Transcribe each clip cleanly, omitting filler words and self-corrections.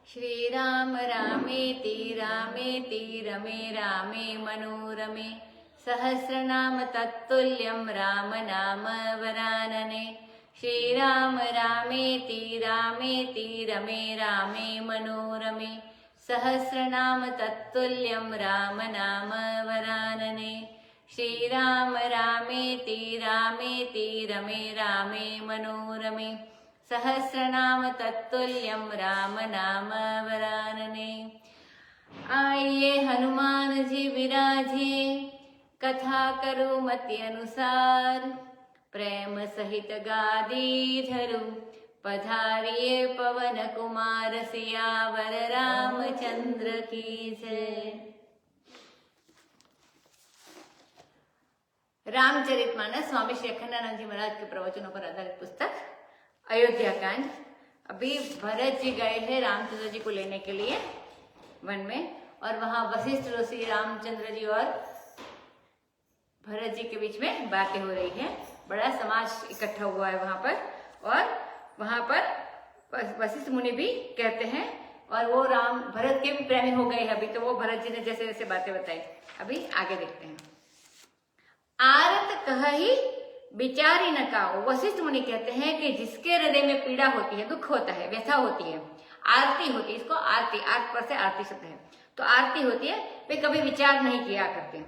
श्रीराम रामेति रामेति रमे रामे मनोरमे सहस्रनाम तत्तुल्यं राम नाम वरानने। श्रीराम रामेति रामेति रमे रामे मनोरमे सहस्रनाम तत्तुल्यं राम नाम वरानने। श्रीराम रामेति रामेति रमे रामे मनोरमे सहस्रनाम तत्तुल्यं राम नाम वरानने। आइए हनुमान जी विराजे, कथा करो मति अनुसार। प्रेम सहित गादी धरू, पधारिए पवन कुमार सियावर रामचंद्र की जय। रामचरितमानस स्वामी श्री अखंडानंद जी महाराज के प्रवचनों पर आधारित पुस्तक अयोध्या कांड। अभी भरत जी गए हैं रामचंद्र जी को लेने के लिए वन में, और वहां वशिष्ठ ऋषि रामचंद्र जी और भरत जी के बीच में बातें हो रही है। बड़ा समाज इकट्ठा हुआ है वहां पर, और वहां पर वशिष्ठ मुनि भी कहते हैं, और वो राम भरत के भी प्रेमी हो गए हैं अभी। तो वो भरत जी ने जैसे जैसे बातें बताई, अभी आगे देखते हैं। आरत कहि विचारी न काओ। वशिष्ठ मुनि कहते हैं कि जिसके हृदय में पीड़ा होती है, दुख होता है, व्यथा होती है, आरती होती है, इसको आरती, आर्त पर से आरती शब्द है, तो आरती होती है, वे कभी विचार नहीं किया करते।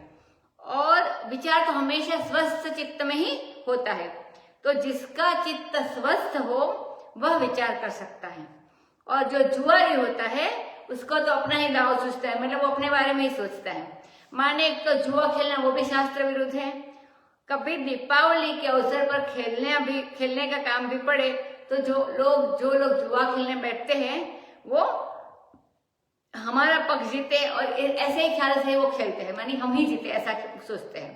और विचार तो हमेशा स्वस्थ चित्त में ही होता है। तो जिसका चित्त स्वस्थ हो वह विचार कर सकता है। और जो जुआरी होता है उसको तो अपना ही दाव सोचता है, मतलब वो अपने बारे में ही सोचता है। माने एक तो जुआ खेलना, वो भी शास्त्र विरुद्ध है। कभी दीपावली के अवसर पर खेलने का काम भी पड़े तो जो लोग जुआ खेलने बैठते हैं वो हमारा पक्ष जीते, और ऐसे ही ख्याल से वो खेलते हैं, मानी हम ही जीते ऐसा सोचते हैं।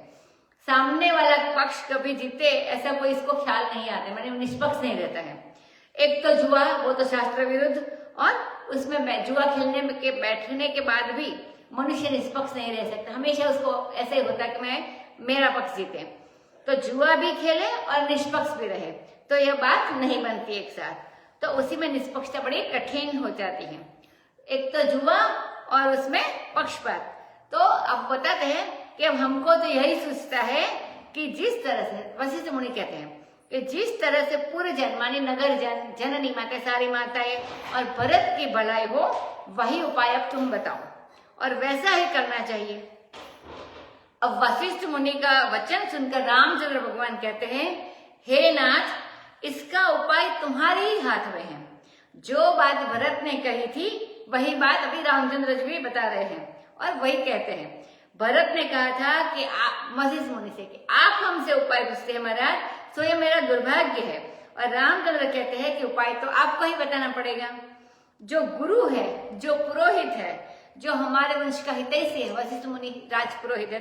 सामने वाला पक्ष कभी जीते ऐसा कोई इसको ख्याल नहीं आता, मानी निष्पक्ष नहीं रहता है। एक तो जुआ, वो तो शास्त्र विरुद्ध, और उसमें जुआ खेलने के बैठने के बाद भी मनुष्य निष्पक्ष नहीं रह सकता, हमेशा उसको ऐसे ही होता है कि मेरा पक्ष जीते। तो जुआ भी खेले और निष्पक्ष भी रहे, तो यह बात नहीं बनती एक साथ। तो उसी में निष्पक्षता बड़ी कठिन हो जाती है। एक तो जुआ और उसमें पक्षपात। तो अब बताते हैं कि अब हमको तो यही सोचता है कि जिस तरह से वशिष्ठ मुनि कहते हैं कि जिस तरह से पूरे जन, मानी नगर जन, जननी माता, सारी माताएं और भरत की भलाई हो, वही उपाय अब तुम बताओ, और वैसा ही करना चाहिए। अब वशिष्ठ मुनि का वचन सुनकर रामचंद्र भगवान कहते हैं, हे नाथ, इसका उपाय तुम्हारे ही हाथ में है। जो बात भरत ने कही थी वही बात अभी रामचंद्र जी भी बता रहे हैं, और वही कहते हैं। भरत ने कहा था कि वशिष्ठ मुनि से कि आप हमसे उपाय पूछते हैं महाराज, तो ये मेरा दुर्भाग्य है। और रामचंद्र कहते हैं कि उपाय तो आपको ही बताना पड़ेगा। जो गुरु है, जो पुरोहित है, जो हमारे वंश का हितैषी है, वशिष्ठ मुनि राज पुरोहित है,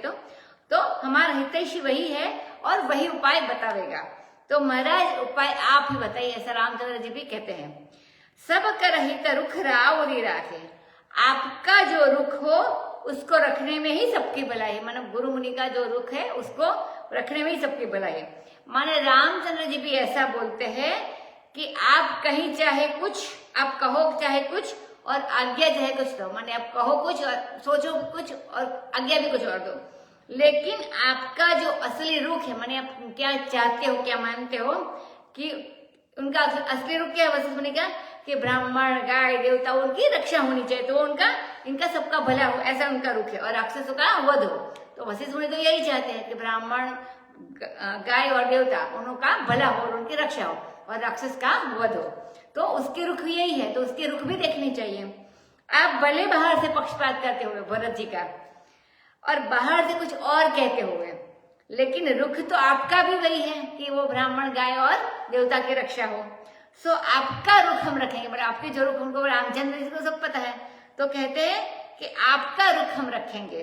तो हमारा हितैषी वही है और वही उपाय बतावेगा। तो महाराज उपाय आप ही बताइए, ऐसा रामचंद्र जी भी कहते हैं। सब कर हित रुख रावरी राखे। आपका जो रुख हो उसको रखने में ही सबकी भलाई है, मानो गुरु मुनि का जो रुख है उसको रखने में ही सबकी भलाई है। माने रामचंद्र जी भी ऐसा बोलते हैं कि आप कहीं चाहे कुछ, आप कहो चाहे कुछ और आज्ञा चाहे कुछ दो, माने आप कहो कुछ और सोचो कुछ और आज्ञा भी कुछ और दो, लेकिन आपका जो असली रुख है, माने आप क्या चाहते हो, क्या मानते हो, कि उनका असली रुख क्या है वशिष्ठ मुनि का, कि ब्राह्मण, गाय, देवता, उनकी रक्षा होनी चाहिए, तो इनका सबका भला हो, ऐसा उनका रुख है, और राक्षसों का वध हो। तो वशिष्ठ मुनि तो यही चाहते हैं कि ब्राह्मण, गाय और देवता उनका भला हो और उनकी रक्षा हो, और राक्षस का वध हो। तो उसके रुख यही है, तो उसके रुख भी देखनी चाहिए। आप भले बाहर से पक्षपात करते हुए भरत जी का, और बाहर से कुछ और कहते हुए, लेकिन रुख तो आपका भी वही है कि वो ब्राह्मण, गाय और देवता की रक्षा हो। सो आपका रुख हम रखेंगे, मतलब आपके जो रुख, उनको रामचंद्र जी को सब पता है, तो कहते हैं कि आपका रुख हम रखेंगे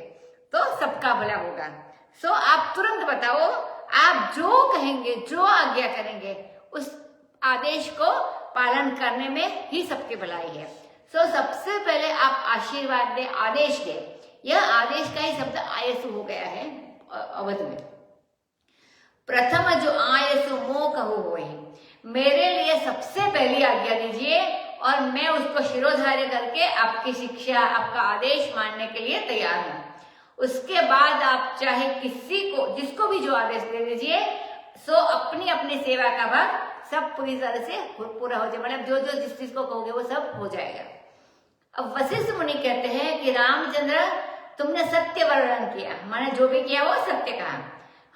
तो सबका भला होगा। सो आप तुरंत बताओ, आप जो कहेंगे, जो आज्ञा करेंगे, उस आदेश को पालन करने में ही सबकी भलाई है। सो सबसे पहले आप आशीर्वाद दे, आदेश दे। यह आदेश का ही शब्द आयसु हो गया है अवध में। प्रथम जो आयसु मोह कहो होए, मेरे लिए सबसे पहली आज्ञा दीजिए और मैं उसको शिरोधार्य करके आपकी शिक्षा, आपका आदेश मानने के लिए तैयार हूँ। उसके बाद आप चाहे किसी को, जिसको भी जो आदेश दे दीजिए, सो अपनी अपनी सेवा का भाग सब पूरी तरह से पूरा हो जाए, मतलब जो जो जिस चीज को कहोगे वो सब हो जाएगा। अब वशिष्ठ मुनि कहते हैं कि रामचंद्र, तुमने सत्य वर्णन किया, मैंने जो भी किया वो सत्य कहा।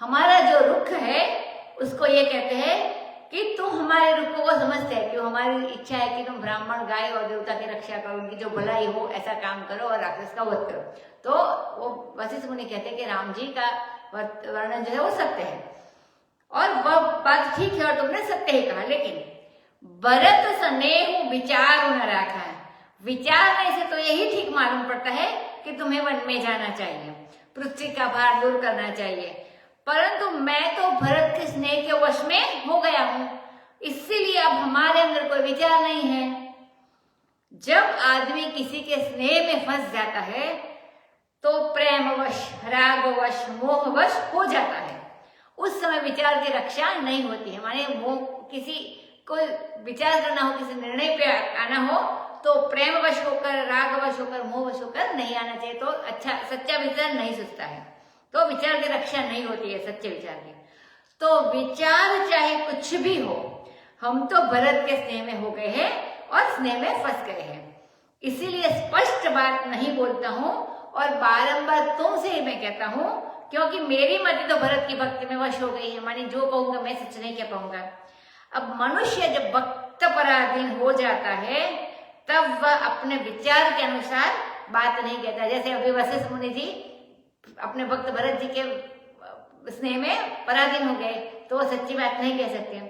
हमारा जो रुख है उसको ये कहते हैं कि तुम हमारे रुख को समझते हैं कि हमारी इच्छा है कि तुम ब्राह्मण, गाय और देवता की रक्षा करो, उनकी जो भलाई हो ऐसा काम करो और राक्षस का वध करो। तो वो वशिष्ठ मुनि कहते हैं कि राम जी का वर्णन जो है वो सत्य है और वह बात ठीक है और तुमने सत्य ही कहा, लेकिन भरत स्नेह विचार न रखा है। विचारने से तो यही ठीक मालूम पड़ता है कि तुम्हें वन में जाना चाहिए, पृथ्वी का भार दूर करना चाहिए, परंतु मैं तो भरत के स्नेह के वश में हो गया हूं, इसीलिए अब हमारे अंदर कोई विचार नहीं है। जब आदमी किसी के स्नेह में फंस जाता है तो प्रेमवश, रागवश, मोहवश हो जाता है। उस समय विचार की रक्षा नहीं होती है। माने वो किसी को विचार करना हो, किसी निर्णय पे आना हो तो प्रेमवश होकर, रागवश होकर, मोहवश होकर नहीं आना चाहिए। तो अच्छा सच्चा विचार नहीं सोचता है तो विचार की रक्षा नहीं होती है सच्चे विचार की। तो विचार चाहे कुछ भी हो, हम तो भरत के स्नेह में हो गए हैं और स्नेह में फंस गए हैं, इसीलिए स्पष्ट बात नहीं बोलता हूं और बारंबार तुमसे ही मैं कहता हूं, क्योंकि मेरी मति तो भरत की भक्ति में वश हो गई है। मानी जो कहूंगा मैं सच नहीं कह पाऊंगा। अब मनुष्य जब भक्त पराधीन हो जाता है तब वह अपने विचार के अनुसार बात नहीं कहता। जैसे अभी वशिष्ठ मुनि जी अपने भक्त भरत जी के स्नेह में पराधीन हो गए तो वो सच्ची बात नहीं कह सकते।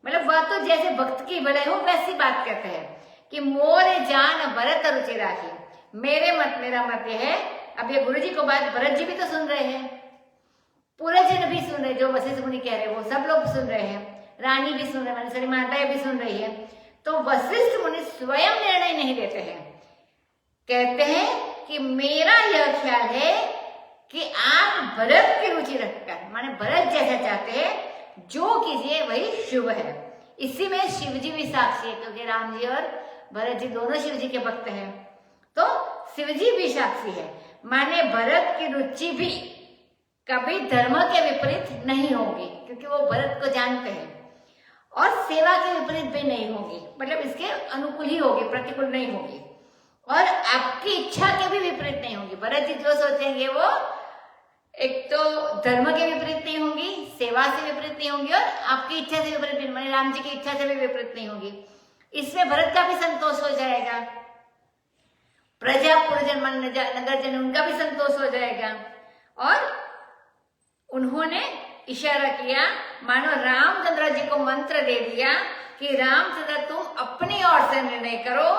मतलब वह तो जैसे भक्त की भलाई हो वैसी बात कहते हैं कि मोरे जान भरत रुचि राखी। मेरा मत यह है, अब ये गुरु जी को बात भरत जी भी तो सुन रहे हैं, पूरे जन भी सुन रहे, जो वशिष्ठ मुनि कह रहे हैं वो सब लोग सुन रहे हैं, रानी भी सुन रहे हैं, सारी माताएं भी सुन रही है। तो वशिष्ठ मुनि स्वयं निर्णय नहीं देते हैं, कहते हैं कि मेरा यह ख्याल है कि आप भरत की रुचि रखकर, माने भरत जैसा चाहते हैं जो कीजिए वही शुभ है। इसी में शिव जी भी साक्षी है, क्योंकि राम जी और भरत जी दोनों शिव जी के भक्त हैं, तो शिव जी भी साक्षी है। माने भरत की रुचि भी कभी धर्म के विपरीत नहीं होगी, क्योंकि वो भरत को जानते हैं, और सेवा के विपरीत भी नहीं होगी, मतलब इसके अनुकूल ही होगी, प्रतिकूल नहीं होगी, और आपकी इच्छा के भी विपरीत नहीं होगी। भरत जी जो सोचेंगे वो एक तो धर्म के विपरीत नहीं होंगी, सेवा से विपरीत नहीं होंगी, और आपकी इच्छा से विपरीत नहीं, माने राम जी की इच्छा से भी विपरीत नहीं होगी। इसमें भरत का भी संतोष हो जाएगा, प्रजा पुरजन मन नगरजन उनका भी संतोष हो जाएगा। और उन्होंने इशारा किया, मानो रामचंद्र जी को मंत्र दे दिया कि रामचंद्र तुम अपनी ओर से निर्णय करो,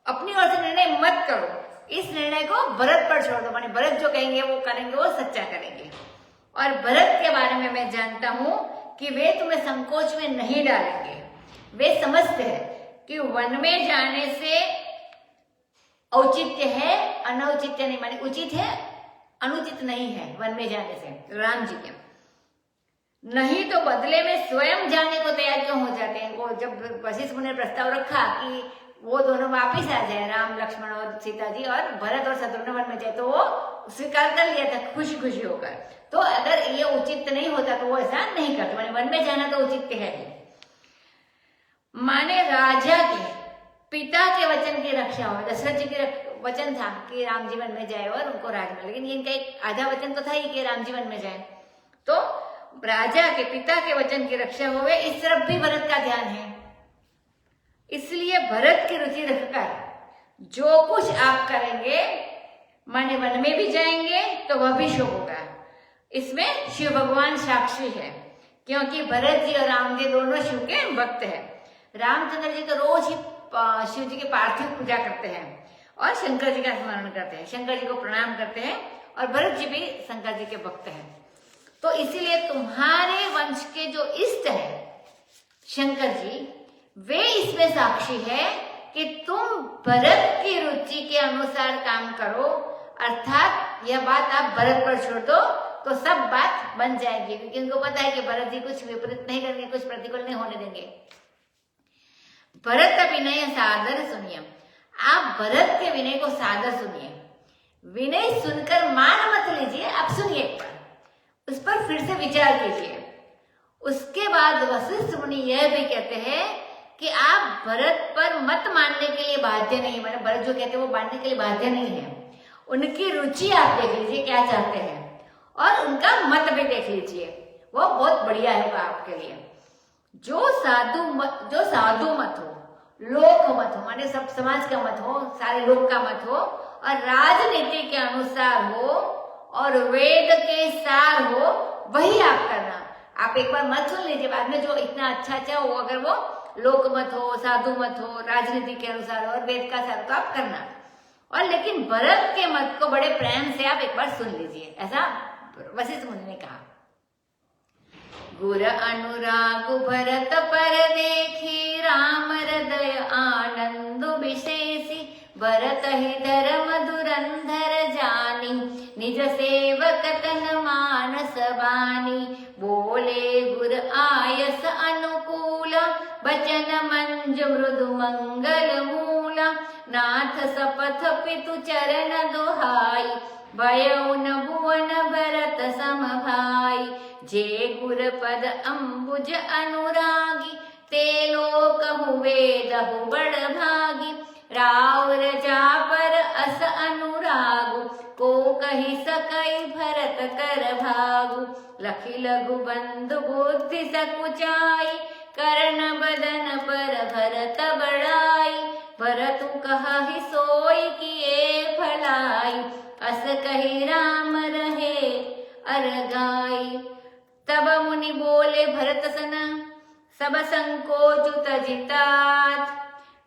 अपनी ओर से निर्णय मत करो, इस निर्णय को भरत पर छोड़ दो। माने भरत जो कहेंगे वो करेंगे, वो सच्चा करेंगे। और भरत के बारे में मैं जानता हूं कि वे तुम्हें संकोच में नहीं डालेंगे। वे समझते हैं कि वन में जाने से औचित्य है, अनौचित्य नहीं, माने उचित है, अनुचित नहीं है वन में जाने से राम जी के। नहीं तो बदले में स्वयं जाने को तैयार क्यों हो जाते हैं। वो जब वशिष्ठ मुनि ने प्रस्ताव रखा कि वो दोनों वापिस आ जाए, राम लक्ष्मण और सीता जी, और भरत और शत्रुघ्न वन में जाए, तो वो स्वीकार कर लिया था खुशी खुशी होकर। तो अगर ये उचित नहीं होता तो वो ऐसा नहीं करते, माने वन में जाना तो उचित है ही। माने राजा के पिता के वचन की रक्षा हो, दशरथ जी के वचन था कि राम जीवन में जाए और उनको राज मिले, लेकिन इनका एक आधा वचन तो था ही कि राम जीवन में जाए। तो राजा के पिता के वचन की रक्षा होवे, इस तरफ भी भरत का ध्यान है। इसलिए भरत की रुचि रखकर जो कुछ आप करेंगे, माने वन में भी जाएंगे तो वह भी शुभ होगा। इसमें शिव भगवान साक्षी है, क्योंकि भरत जी और राम जी दोनों शिव के भक्त हैं। रामचंद्र जी तो रोज ही शिव जी की पार्थिव पूजा करते हैं और शंकर जी का स्मरण करते हैं, शंकर जी को प्रणाम करते हैं, और भरत जी भी शंकर जी के भक्त हैं। तो इसीलिए तुम्हारे वंश के जो इष्ट है शंकर जी, वे इसमें साक्षी है कि तुम भरत की रुचि के अनुसार काम करो, अर्थात यह बात आप भरत पर छोड़ दो तो सब बात बन जाएगी, क्योंकि उनको पता है कि भरत जी कुछ विपरीत नहीं करेंगे, कुछ प्रतिकूल नहीं होने देंगे। भरत विनय सादर सुनिए। आप भरत के विनय को सादर सुनिए। विनय सुनकर मान मत लीजिए, आप सुनिए एक बार, उस पर फिर से विचार कीजिए। उसके बाद वशिष्ठ मुनि यह भी कहते हैं कि आप भरत पर मत मानने के लिए बाध्य नहीं, मतलब भरत जो कहते हैं वो मानने के लिए बाध्य नहीं है। उनकी रुचि आप देख लीजिए क्या चाहते हैं, और उनका मत भी देख लीजिए, वो बहुत बढ़िया होगा आपके लिए। जो साधु मत हो, लोक मत हो, माने सब समाज का मत हो, सारे लोग का मत हो, और राजनीति के अनुसार हो, और वेद के सार हो, वही आप करना। आप एक बार मत सुन लीजिए, बाद में जो इतना अच्छा हो, अगर वो लोक मत हो, साधु मत हो, राजनीति के अनुसार हो और वेद का सार, तो आप करना। और लेकिन भरत के मत को बड़े प्रेम से आप एक बार सुन लीजिए, ऐसा वशिष्ठ मुनि ने कहा। गुर अनुराग भरत पर देखी, राम हृदय आनंद विशेषी, भरत ही धर्म धुरंधर जानी, निज सेवक तन मानस बानी, बोले गुर आयस अनुकूल, बचन मंज मृदु मंगल मूला, नाथ सपथ पितु चरण दुहाई, भयउ न भुवन भरत सम भाई, जे गुर पद अम्बुज अनुरागी, ते लोक वेदहु बड़ भागी, राव रजा पर अस अनुरागु, को कही सकई भरत कर भागु, लखी लघु बंधु बुद्धि सकुचाई, कर्ण बदन पर भरत बड़ाई, भरतु कहि सोई किए भलाई, अस कही राम रहे अरगाई। तब मुनि बोले भरत सन, सब संकोच तजितात,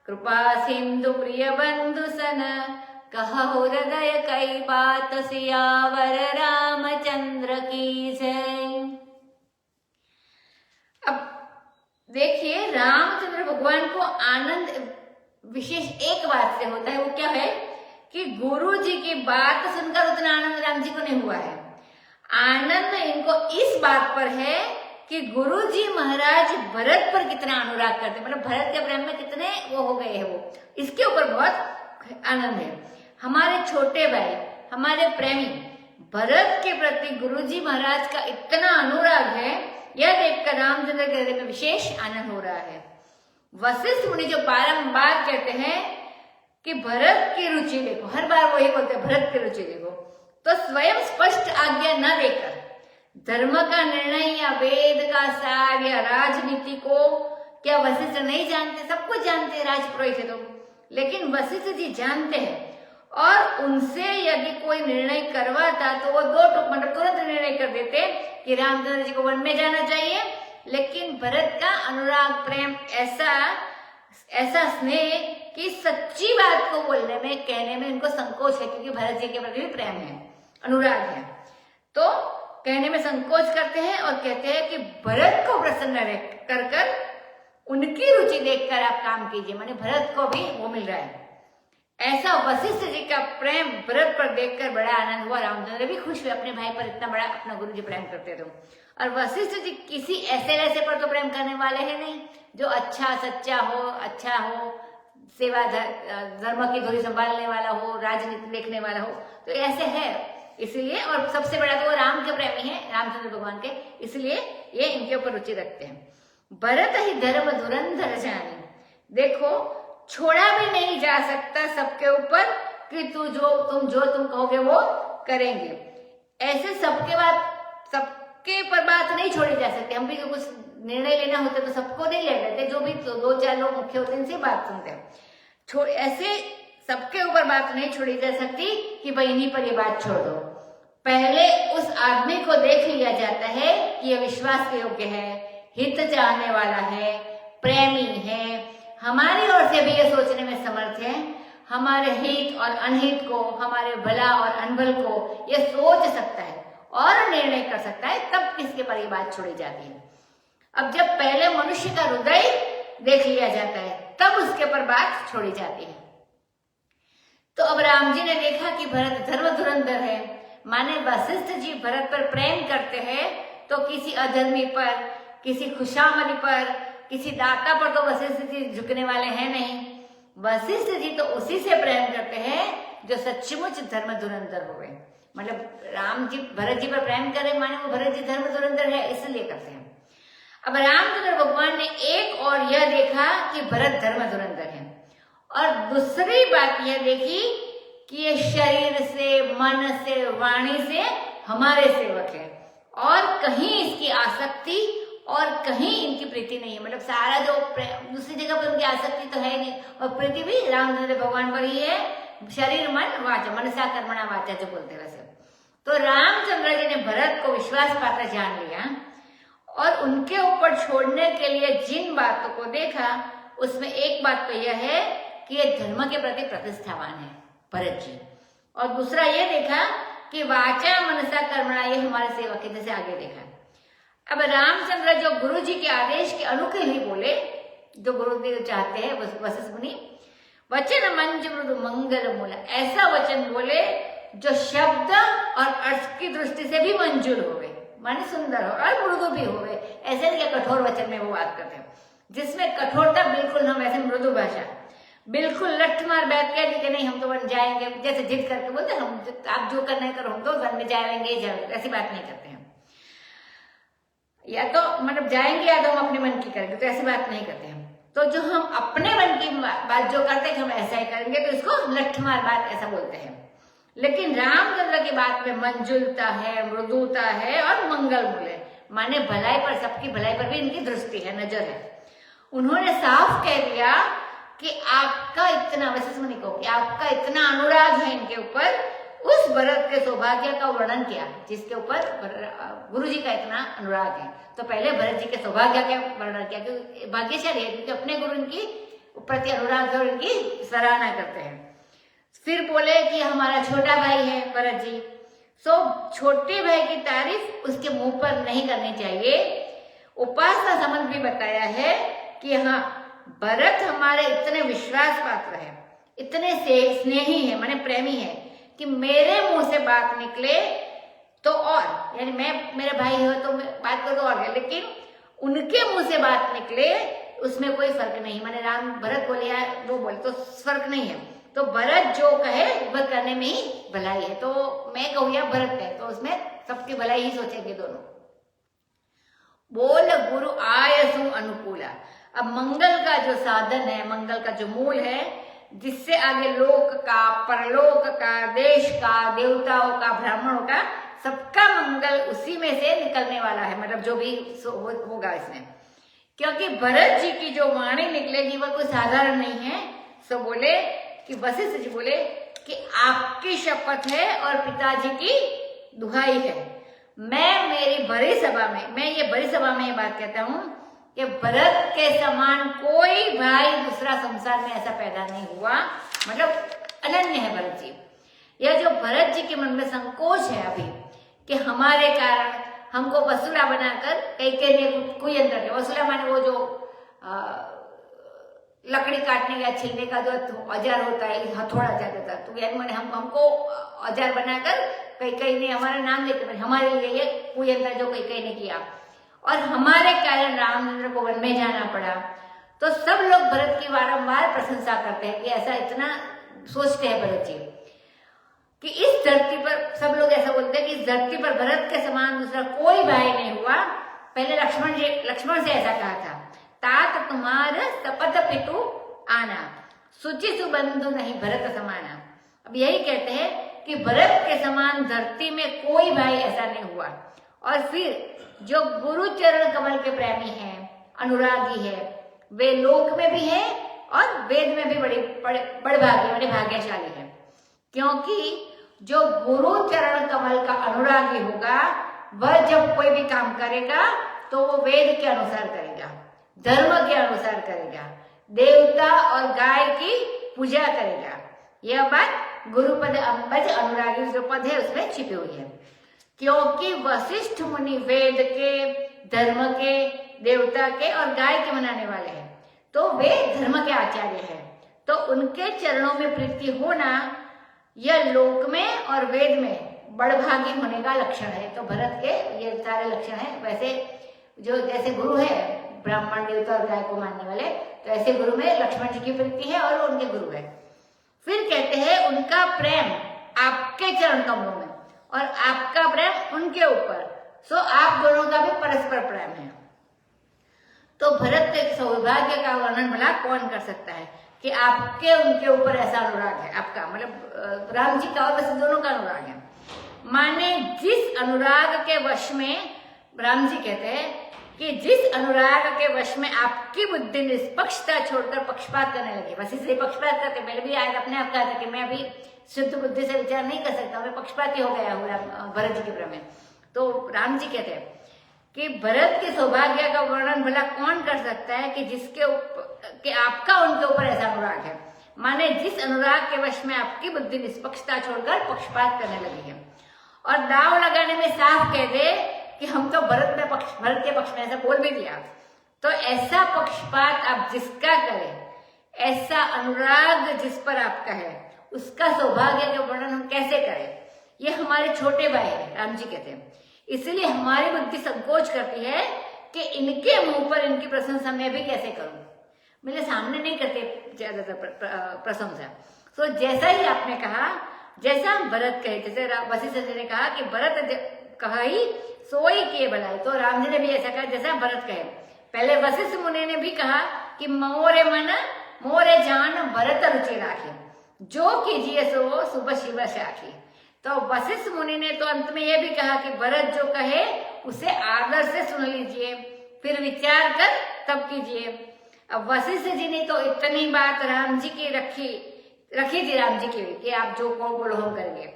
कृपा सिंधु प्रिय बंधु सन, कहु हृदय कई बात, सियावर रामचंद्र की जय। अब देखिए, रामचंद्र भगवान को आनंद विशेष एक बात से होता है, वो क्या है कि गुरु जी की बात सुनकर उतना आनंद राम जी को नहीं हुआ है। आनंद इनको इस बात पर है कि गुरु जी महाराज भरत पर कितना अनुराग करते, मतलब भरत के प्रेम में कितने वो हो गए हैं, वो इसके ऊपर बहुत आनंद है। हमारे छोटे भाई, हमारे प्रेमी भरत के प्रति गुरु जी महाराज का इतना अनुराग है, यह देखकर रामचंद्र के हृदय में विशेष आनंद हो रहा है। वशिष्ठ मुनि जो बारंबार कहते हैं कि भरत की रुचि देखो, हर बार वो ये बोलते हैं भरत की रुचि देखो, तो स्वयं स्पष्ट आज्ञा न देकर धर्म का निर्णय या वेद का सार या राजनीति को क्या वशिष्ठ नहीं जानते? सब कुछ जानते हैं राजपुरोहित है तो, लेकिन वशिष्ठ जी जानते हैं, और उनसे यदि कोई निर्णय करवाता तो वो मतलब तुरंत निर्णय कर देते कि रामचंद्र जी को वन में जाना चाहिए। लेकिन भरत का अनुराग प्रेम ऐसा स्नेह कि सच्ची बात को बोलने में, कहने में उनको संकोच है, क्योंकि भरत जी के प्रति भी प्रेम है, अनुराग है, तो कहने में संकोच करते हैं और कहते हैं कि भरत को प्रसन्न कर उनकी रुचि देखकर आप काम कीजिए, माने भरत को भी वो मिल रहा है। ऐसा वशिष्ठ जी का प्रेम भरत पर देखकर बड़ा आनंद हुआ। रामचंद्र भी खुश हुए, अपने भाई पर इतना बड़ा अपना गुरु जी प्रेम करते थे। और वशिष्ठ जी किसी ऐसे वैसे पर तो प्रेम करने वाले हैं नहीं, जो अच्छा सच्चा हो, सेवा धर्म की धुरी संभालने वाला हो, राजनीति देखने वाला हो, तो ऐसे है। इसलिए, और सबसे बड़ा तो वो राम के प्रेमी है, रामचंद्र भगवान के, इसलिए ये इनके ऊपर रुचि रखते हैं। भरत ही धर्म धुरंधर जानी, देखो छोड़ा भी नहीं जा सकता सबके ऊपर कि तुम जो कहोगे वो करेंगे। ऐसे सबके पर बात नहीं छोड़ी जा सकती। हम भी जो कुछ निर्णय लेना होता है तो सबको नहीं ले लेते, जो भी तो 2-4 लोग मुख्य होते हैं इनसे बात सुनते हैं। ऐसे सबके ऊपर बात नहीं छोड़ी जा सकती कि भाई इन्हीं पर ये बात छोड़ दो। पहले उस आदमी को देख लिया जाता है कि यह विश्वास के योग्य है, हित चाहने वाला है, प्रेमी है, हमारी ओर से भी ये सोचने में समर्थ है, हमारे हित और अनहित को, हमारे भला और अनभल को ये सोच सकता है और निर्णय कर सकता है, तब किसके पर ये बात छोड़ी जाती है। अब जब पहले मनुष्य का हृदय देख लिया जाता है तब उसके पर बात छोड़ी जाती है। तो अब राम जी ने देखा कि भरत धर्म धुरंधर है, माने वशिष्ठ जी भरत पर प्रेम करते हैं, तो किसी अधर्मी पर, किसी खुशामद पर, किसी दाता पर तो वशिष्ठ जी झुकने वाले हैं नहीं। वशिष्ठ जी तो उसी से प्रेम करते हैं जो सच्चमुच धर्म धुरंधर हो गए। मतलब राम जी भरत जी पर प्रेम करें माने वो भरत जी धर्म धुरंधर है, इसलिए करते हैं। अब रामचंद्र भगवान ने एक और यह देखा कि भरत धर्म धुरंधर है, और दूसरी बात यह देखी कि ये शरीर से, मन से, वाणी से हमारे सेवक है, और कहीं इसकी आसक्ति और कहीं इनकी प्रीति नहीं है। मतलब सारा जो दूसरी जगह पर उनकी आसक्ति तो है नहीं, और प्रीति भी रामचंद्र भगवान पर ही है। शरीर, मन, वाचा, मनसा कर्मणा वाचा जो बोलते हैं वैसे। तो रामचंद्र जी ने भरत को विश्वास पात्र जान लिया, और उनके ऊपर छोड़ने के लिए जिन बातों को देखा उसमें एक बात तो यह है कि ये धर्म के प्रति प्रतिष्ठावान है भरत जी, और दूसरा ये देखा कि वाचा मनसा कर्मणा ये हमारे सेवक है, जैसे आगे देखा। अब रामचंद्र जो गुरु जी के आदेश के अनुकूल ही बोले, जो गुरु जी चाहते हैं वशिष्ठ मुनि, वचन मंज मृदु मंगल मूल, ऐसा वचन बोले जो शब्द और अर्थ की दृष्टि से भी मंजूर हो गए, माने सुंदर हो और मृदु भी हो गए। ऐसे नहीं कठोर वचन में वो बात करते हैं, जिसमें कठोरता बिल्कुल हम ऐसे मृदु भाषा, बिल्कुल लठ मार बैठ कह दी कि नहीं हम तो वन जाएंगे, जैसे जिद करके बोलते हैं हम आप जो करना है करो, हम तो वन में जाएंगे, ऐसी बात नहीं करते हैं। या तो मतलब जाएंगे या तो हम अपने मन की करेंगे, तो ऐसी बात नहीं करते हम। तो जो हम अपने मन की बात जो करते हैं हम ऐसा ही करेंगे, तो इसको लठ मार बात ऐसा बोलते हैं। लेकिन रामचंद्र की बात में मंजुलता है, मृदुता है और मंगल मूल है, माने भलाई पर, सबकी भलाई पर भी इनकी दृष्टि है, नजर है। उन्होंने साफ कह दिया कि आपका इतना, वशिष्ठ मुनि को, कि आपका इतना अनुराग है इनके ऊपर, उस भरत के सौभाग्य का वर्णन किया जिसके ऊपर गुरु जी का इतना अनुराग है। तो पहले भरत जी के सौभाग्य का वर्णन किया, क्योंकि भाग्यशाली है, क्योंकि अपने गुरु इनकी प्रति अनुराग और इनकी सराहना करते हैं। फिर बोले कि हमारा छोटा भाई है भरत जी, सो छोटे भाई की तारीफ उसके मुंह पर नहीं करनी चाहिए। उपासना संबंध भी बताया है कि हाँ भरत हमारे इतने विश्वास पात्र है, इतने स्नेही है, माने प्रेमी है, कि मेरे मुंह से बात निकले तो और, यानी मैं, मेरे भाई हो तो बात करो और है, लेकिन उनके मुंह से बात निकले उसमें कोई फर्क नहीं, माने राम भरत बोले या वो बोले तो फर्क नहीं है। तो भरत जो कहे वह करने में ही भलाई है, तो मैं कहूँ या भरत कहे तो उसमें सबकी भलाई ही सोचेंगे दोनों। बोल गुरु आयसु अनुकूला। अब मंगल का जो साधन है, मंगल का जो मूल है, जिससे आगे लोक का, परलोक का, देश का, देवताओं का, ब्राह्मणों का, सबका मंगल उसी में से निकलने वाला है, मतलब जो भी होगा इसमें। क्योंकि भरत जी की जो वाणी निकलेगी वह कोई साधारण नहीं है। सो बोले कि वशिष्ठ जी बोले कि आपकी शपथ है और पिताजी की दुहाई है, मैं ये बड़ी सभा में ये बात कहता हूं कि भरत के समान कोई भाई दूसरा संसार में ऐसा पैदा नहीं हुआ, मतलब अनन्य है भरत जी। यह जो भरत जी के मन में संकोच है अभी कि हमारे कारण हमको वसुला बनाकर कई ने कुयंत्र के, वसुला माने वो जो लकड़ी काटने या छिलने का जो औजार होता है, हथौड़ा जाता था, तो यानी मैंने हमको औजार बनाकर कई ने हमारा नाम लेकर हमारे लिए ये कुयंत्र जो कई ने किया, और हमारे कारण रामचंद्र को वन में जाना पड़ा। तो सब लोग भरत की बारंबार प्रशंसा करते हैं कि ऐसा इतना सोचते हैं भरत जी कि इस धरती पर, सब लोग ऐसा बोलते हैं कि इस धरती पर भरत के समान दूसरा कोई भाई नहीं हुआ। पहले लक्ष्मण से ऐसा कहा था, तात तुम्हारा सपथ पितु आना, सुचि सुबंधु नहीं भरत समाना। अब यही कहते हैं कि भरत के समान धरती में कोई भाई ऐसा नहीं हुआ। और फिर जो गुरु चरण कमल के प्रेमी हैं, अनुरागी है, वे लोक में भी है और वेद में भी बड़े भाग्यशाली है, क्योंकि जो गुरु चरण कमल का अनुरागी होगा वह जब कोई भी काम करेगा तो वो वेद के अनुसार करेगा, धर्म के अनुसार करेगा, देवता और गाय की पूजा करेगा। यह बात गुरुपद अंबज अनुरागी जो पद है उसमें छिपी हुई है, क्योंकि वशिष्ठ मुनि वेद के, धर्म के, देवता के और गाय के मनाने वाले हैं, तो वे धर्म के आचार्य हैं। तो उनके चरणों में प्रीति होना यह लोक में और वेद में बड़भागी होने का लक्षण है। तो भरत के ये सारे लक्षण है। वैसे जो जैसे गुरु है ब्राह्मण देवता और गाय को मानने वाले, तो ऐसे गुरु में लक्ष्मण जी की प्रीति है और वो उनके गुरु है। फिर कहते हैं उनका प्रेम आपके चरण कमलों में और आपका प्रेम उनके ऊपर, सो आप दोनों का भी परस्पर प्रेम है। तो भरत के सौभाग्य का वर्णन भला कौन कर सकता है कि आपके उनके ऊपर ऐसा अनुराग है, आपका मतलब राम जी का और वैसे दोनों का अनुराग है। माने जिस अनुराग के वश में, राम जी कहते हैं कि जिस अनुराग के वश में आपकी बुद्धि निष्पक्षता छोड़कर पक्षपात करने लगी, बस इसलिए पक्षपात करते, पहले भी आज अपने आप कहा था कि मैं अभी शुद्ध बुद्धि से विचार नहीं कर सकता, मैं पक्षपाती हो गया हूँ भरत जी के प्रेम में। तो राम जी कहते हैं कि भरत के सौभाग्य का वर्णन भला कौन कर सकता है कि जिसके कि आपका उनके ऊपर ऐसा अनुराग है। माने जिस अनुराग के वश में आपकी बुद्धि निष्पक्षता छोड़कर पक्षपात करने लगी है और दाव लगाने में साफ कह दे कि हम तो भरत के पक्ष में, ऐसा बोल भी दिया। तो ऐसा पक्षपात आप जिसका करें, ऐसा अनुराग जिस पर आपका है, उसका सौभाग्य का वर्णन हम कैसे करें। ये हमारे छोटे भाई है, राम जी कहते हैं, इसलिए हमारी बुद्धि संकोच करती है कि इनके मुंह पर इनकी प्रशंसा मैं भी कैसे करूं, मेरे सामने नहीं करते ज्यादातर प्रशंसा। तो जैसा ही आपने कहा, जैसा भरत कहे, जैसे वशिष्ठ जी ने कहा कि भरत कहा ही सोई किए भलाई, तो राम जी ने भी ऐसा कहा जैसा भरत कहे। पहले वशिष्ठ मुनि ने भी कहा कि मोरे मन मोरे जान भरत रुचि राखे, जो कीजिए सो सुबह शिव साखी। तो वशिष्ठ मुनि ने तो अंत में यह भी कहा कि भरत जो कहे उसे आदर से सुन लीजिए, फिर विचार कर तब कीजिए। अब वशिष्ठ जी ने तो इतनी बात राम जी की रखी थी राम जी की कि आप जो कहो बोलो हम करेंगे,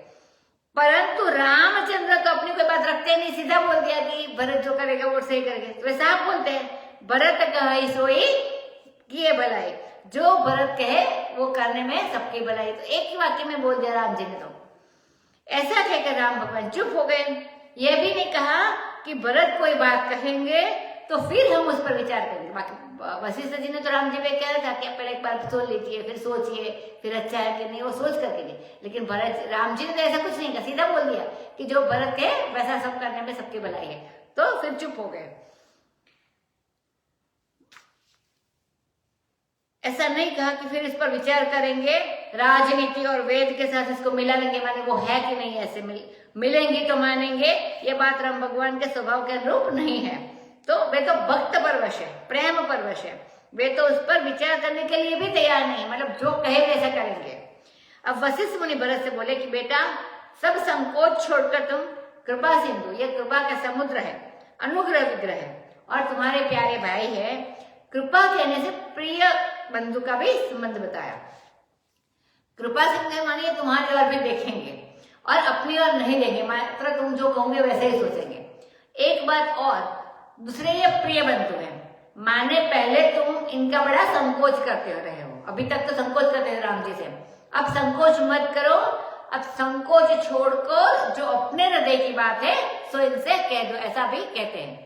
परंतु रामचंद्र तो अपनी कोई बात रखते नहीं, सीधा बोल दिया कि भरत जो करेगा वो सही करेंगे। तो वैसा आप बोलते हैं भरत कहे सोई किए भलाई, जो भरत कहे वो करने में सबकी भलाई। तो एक ही वाक्य में बोल दिया राम जी ने। तो ऐसा कहकर राम भगवान चुप हो गए। यह भी नहीं कहा कि भरत कोई बात कहेंगे तो फिर हम उस पर विचार करेंगे। बाकी वशिष्ठ जी ने तो राम जी में कह रहा था कि पहले एक बार सोच लीजिए, फिर सोचिए, फिर अच्छा है कि नहीं, वो सोच करके गए। लेकिन भरत राम जी ने तो ऐसा कुछ नहीं कहा, सीधा बोल दिया कि जो भरत कहे वैसा सब करने में सबकी भलाई है। तो फिर चुप हो गए। ऐसा नहीं कहा कि फिर इस पर विचार करेंगे, राजनीति और वेद के साथ इसको मिला लेंगे, माने वो है कि नहीं, ऐसे मिलेंगी तो मानेंगे। ये बात राम भगवान के स्वभाव के अनुरूप नहीं है। तो वे तो भक्त परवश है, प्रेम परवश है, वे तो उस पर विचार करने के लिए भी तैयार नहीं, मतलब जो कहे वैसा करेंगे। अब वशिष्ठ मुनि भरत से बोले कि बेटा सब संकोच छोड़कर तुम कृपा सिंधु, ये कृपा का समुद्र है, अनुग्रह विग्रह है और तुम्हारे प्यारे भाई है, कृपा कहने से प्रिय बंधु का भी संबंध बताया। कृपा सिंधु मानिए तुम्हारी ओर भी देखेंगे और अपनी ओर नहीं देंगे, मात्र तुम जो कहोगे वैसे ही सोचेंगे। एक बात और, दूसरे ये प्रिय बंधु है, माने पहले तुम इनका बड़ा संकोच करते रहे हो, अभी तक तो संकोच करते थे राम जी से, अब संकोच मत करो, अब संकोच छोड़कर जो अपने हृदय की बात है सो इनसे कह दो, ऐसा भी कहते हैं।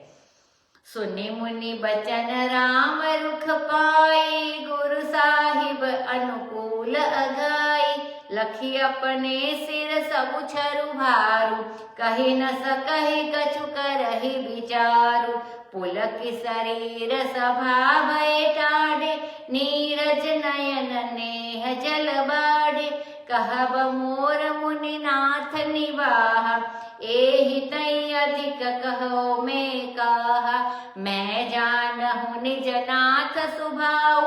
सुनि मुनि बचन राम रुख पाई, गुरु साहिब अनुकूल अगाई, लखी अपने सिर सबु छरु भारू, कही न सकहि कछु करहि विचारु, पुलक शरीर सभा भय टाढ़े, नीरज नयन नेह जल बाढ़े, कहब मोर मुनिनाथ निवाहा, एहि तई अधिक कहो में कहा, मैं जानहु निज नाथ सुभाऊ,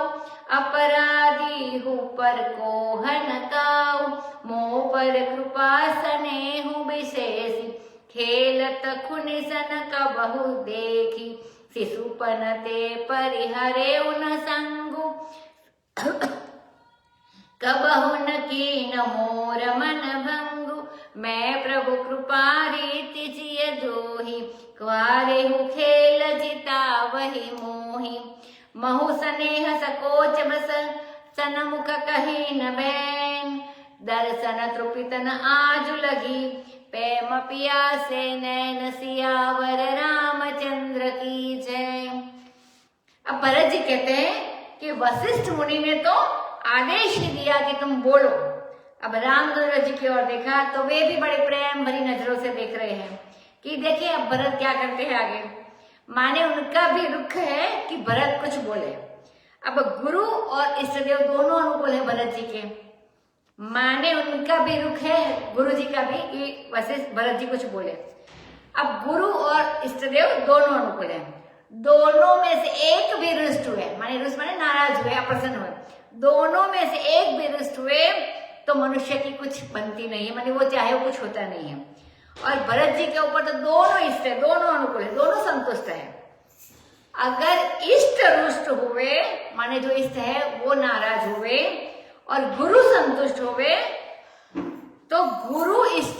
अपराधी हूँ पर कोहन ताऊ, मोह पर कृपा स्नेहु विशेषी, खेलत खुनि सन कबहु देखी, शिशुपन ते परिहरे उन संगु, कबहु न कीन मोर मन भंगु, मैं प्रभु कृपा रीति जिय जोही, क्वारे हूँ खेल जिता वही मोही, महु स्नेह सकोच बस सनमुख कही न बैन, दर्शन तृपितन आजु लगी, प्रेम पियासे नैन सियावर रामचंद्र की जय। अब भरत जी कहते हैं कि वशिष्ठ मुनि ने तो आदेश ही दिया कि तुम बोलो। अब रामचंद्र जी की ओर देखा तो वे भी बड़े प्रेम भरी नजरों से देख रहे हैं कि देखिए अब भरत क्या करते हैं आगे। माने उनका भी रुख है कि भरत कुछ बोले। अब गुरु और इष्टदेव दोनों अनुकूल है भरत जी के, माने उनका भी रुख है गुरु जी का भी कि वशिष्ठ भरत जी कुछ बोले। अब गुरु और इष्टदेव दोनों अनुकूल है, दोनों में से एक भी रुष्ट हुए, माने रुष्ट माने नाराज हुए, अप्रसन्न हुए, दोनों में से एक भी रुष्ट हुए तो मनुष्य की कुछ बनती नहीं है, माने वो चाहे वो कुछ होता नहीं है। और भरत जी के ऊपर तो दोनों इष्ट है, दोनों अनुकूल है, दोनों संतुष्ट है। अगर इष्ट रुष्ट हुए माने जो इष्ट है वो नाराज हुए और गुरु संतुष्ट हुए तो गुरु इष्ट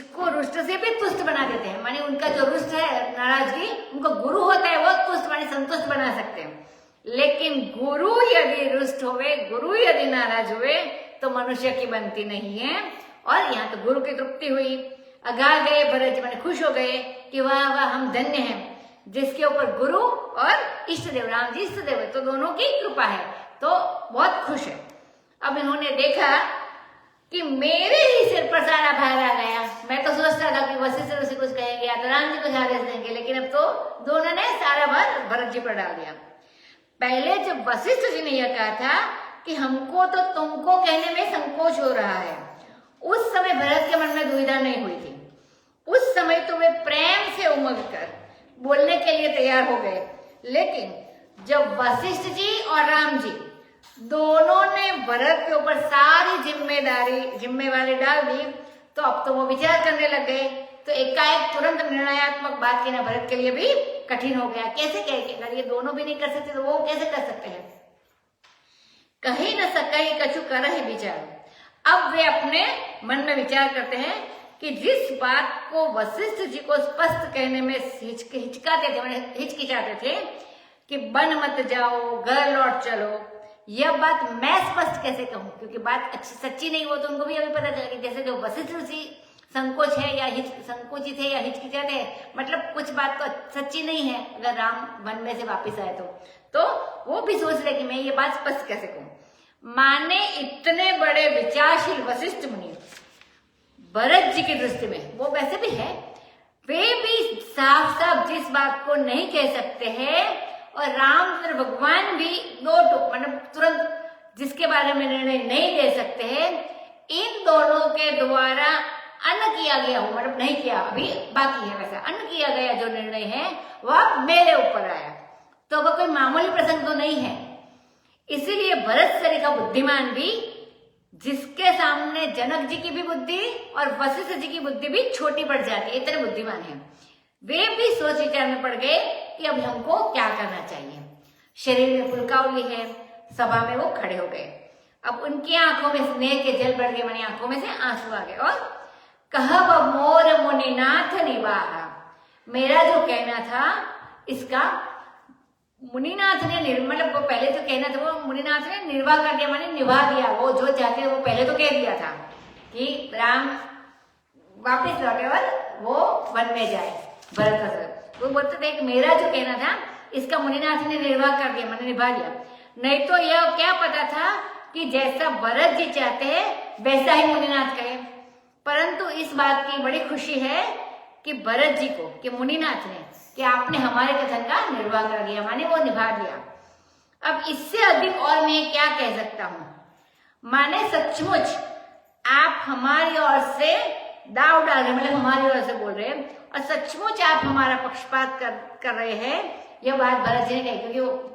को रुष्ट से भी तुष्ट बना देते हैं, माने उनका जो रुष्ट है नाराजगी, उनको गुरु होता है वो तुष्ट माने संतुष्ट बना सकते हैं। लेकिन गुरु यदि रुष्ट हुए, गुरु यदि नाराज हुए तो मनुष्य की बनती नहीं है। और यहाँ तो गुरु की तृप्ति हुई, अगा गए भरत जी माने खुश हो गए कि वाह वाह हम धन्य हैं जिसके ऊपर गुरु और इष्टदेव, राम जी इष्टदेव है तो दोनों की कृपा है, तो बहुत खुश है। अब इन्होंने देखा कि मेरे ही सिर पर सारा भार आ गया। मैं तो सोचता था कि वशिष्ठ ऋषि कुछ कहेंगे या तो राम जी कुछ आदेश देंगे, लेकिन अब तो दोनों ने सारा भार भरत जी पर डाल दिया। पहले जब वशिष्ठ जी ने यह कहा था कि हमको तो तुमको कहने में संकोच हो रहा है, उस समय भरत के मन में दुविधा नहीं हुई थी। उस समय तो वे प्रेम से उमग कर बोलने के लिए तैयार हो गए। लेकिन जब वशिष्ठ जी और राम जी दोनों ने भरत के ऊपर सारी जिम्मेवारी डाल दी तो अब तो वो विचार करने लग गए। तो एकाएक तुरंत निर्णयात्मक बात कहना भरत के लिए भी कठिन हो गया। कैसे कहे, अगर ये दोनों भी नहीं कर सकते तो वो कैसे कर सकते हैं। कहीं न सकई कछु करहि विचार। अब वे अपने मन में विचार करते हैं कि जिस बात को वशिष्ठ जी को स्पष्ट कहने में हिचकिचाते थे कि वन मत जाओ घर लौट चलो, यह बात मैं स्पष्ट कैसे कहूं, क्योंकि बात अच्छी सच्ची नहीं हो तो उनको भी अभी पता चला कि जैसे जो वशिष्ठ ऋषि संकोच है या संकोचित है या हिचकिचाते हैं, मतलब कुछ बात तो सच्ची नहीं है अगर राम वन में से वापिस आए तो वो भी सोच रहे कि मैं ये बात स्पष्ट कैसे कहूं। माने इतने बड़े विचारशील वशिष्ठ मुनि भरत जी की दृष्टि में वो वैसे भी है, वे भी साफ साफ जिस बात को नहीं कह सकते हैं और रामचंद्र भगवान भी मतलब तुरंत जिसके बारे में निर्णय नहीं दे सकते हैं, इन दोनों के द्वारा अन्न किया गया हो, मतलब नहीं किया अभी बाकी है, वैसा अन्न किया गया जो निर्णय है वह मेरे ऊपर आया, तो वह कोई मामूली प्रसंग तो नहीं है। इसीलिए भरत सरी का बुद्धिमान भी, जिसके सामने जनक जी की भी बुद्धि और वशिष्ठ जी की बुद्धि भी छोटी पड़ जाती है, इतने बुद्धिमान है, वे भी सोच विचार में पड़ गए कि अब हमको क्या करना चाहिए। शरीर में पुलकावली है, सभा में वो खड़े हो गए। अब उनकी आंखों में स्नेह के जल बढ़ गए, मानी आंखों में से आंसू आ गए। और कहब मोर मुनिनाथ निवाहा, मेरा जो कहना था इसका मुनिनाथ ने मतलब वो पहले जो कहना था वो मुनिनाथ ने निर्वाह कर दिया, माने निभा दिया। वो जो चाहते वो पहले तो कह दिया था कि राम वापिस लौटे और वो वन में जाए भरत का सर। वो बोलते थे कि मेरा जो कहना था इसका मुनिनाथ ने निर्वाह कर दिया, मैंने निभा दिया। नहीं तो यह क्या पता था कि जैसा भरत जी चाहते हैं वैसा ही मुनिनाथ कहे। परंतु इस बात की बड़ी खुशी है कि भरत जी को, कि मुनिनाथ ने, कि आपने हमारे कथन का निर्वाह कर दिया, माने वो निभा दिया। अब इससे अधिक और मैं क्या कह सकता हूं। माने सचमुच आप हमारी ओर से दाव डाल रहे, मतलब हमारी ओर से बोल रहे हैं और सचमुच आप हमारा पक्षपात कर रहे हैं। यह बात भरत जी ने कही, क्योंकि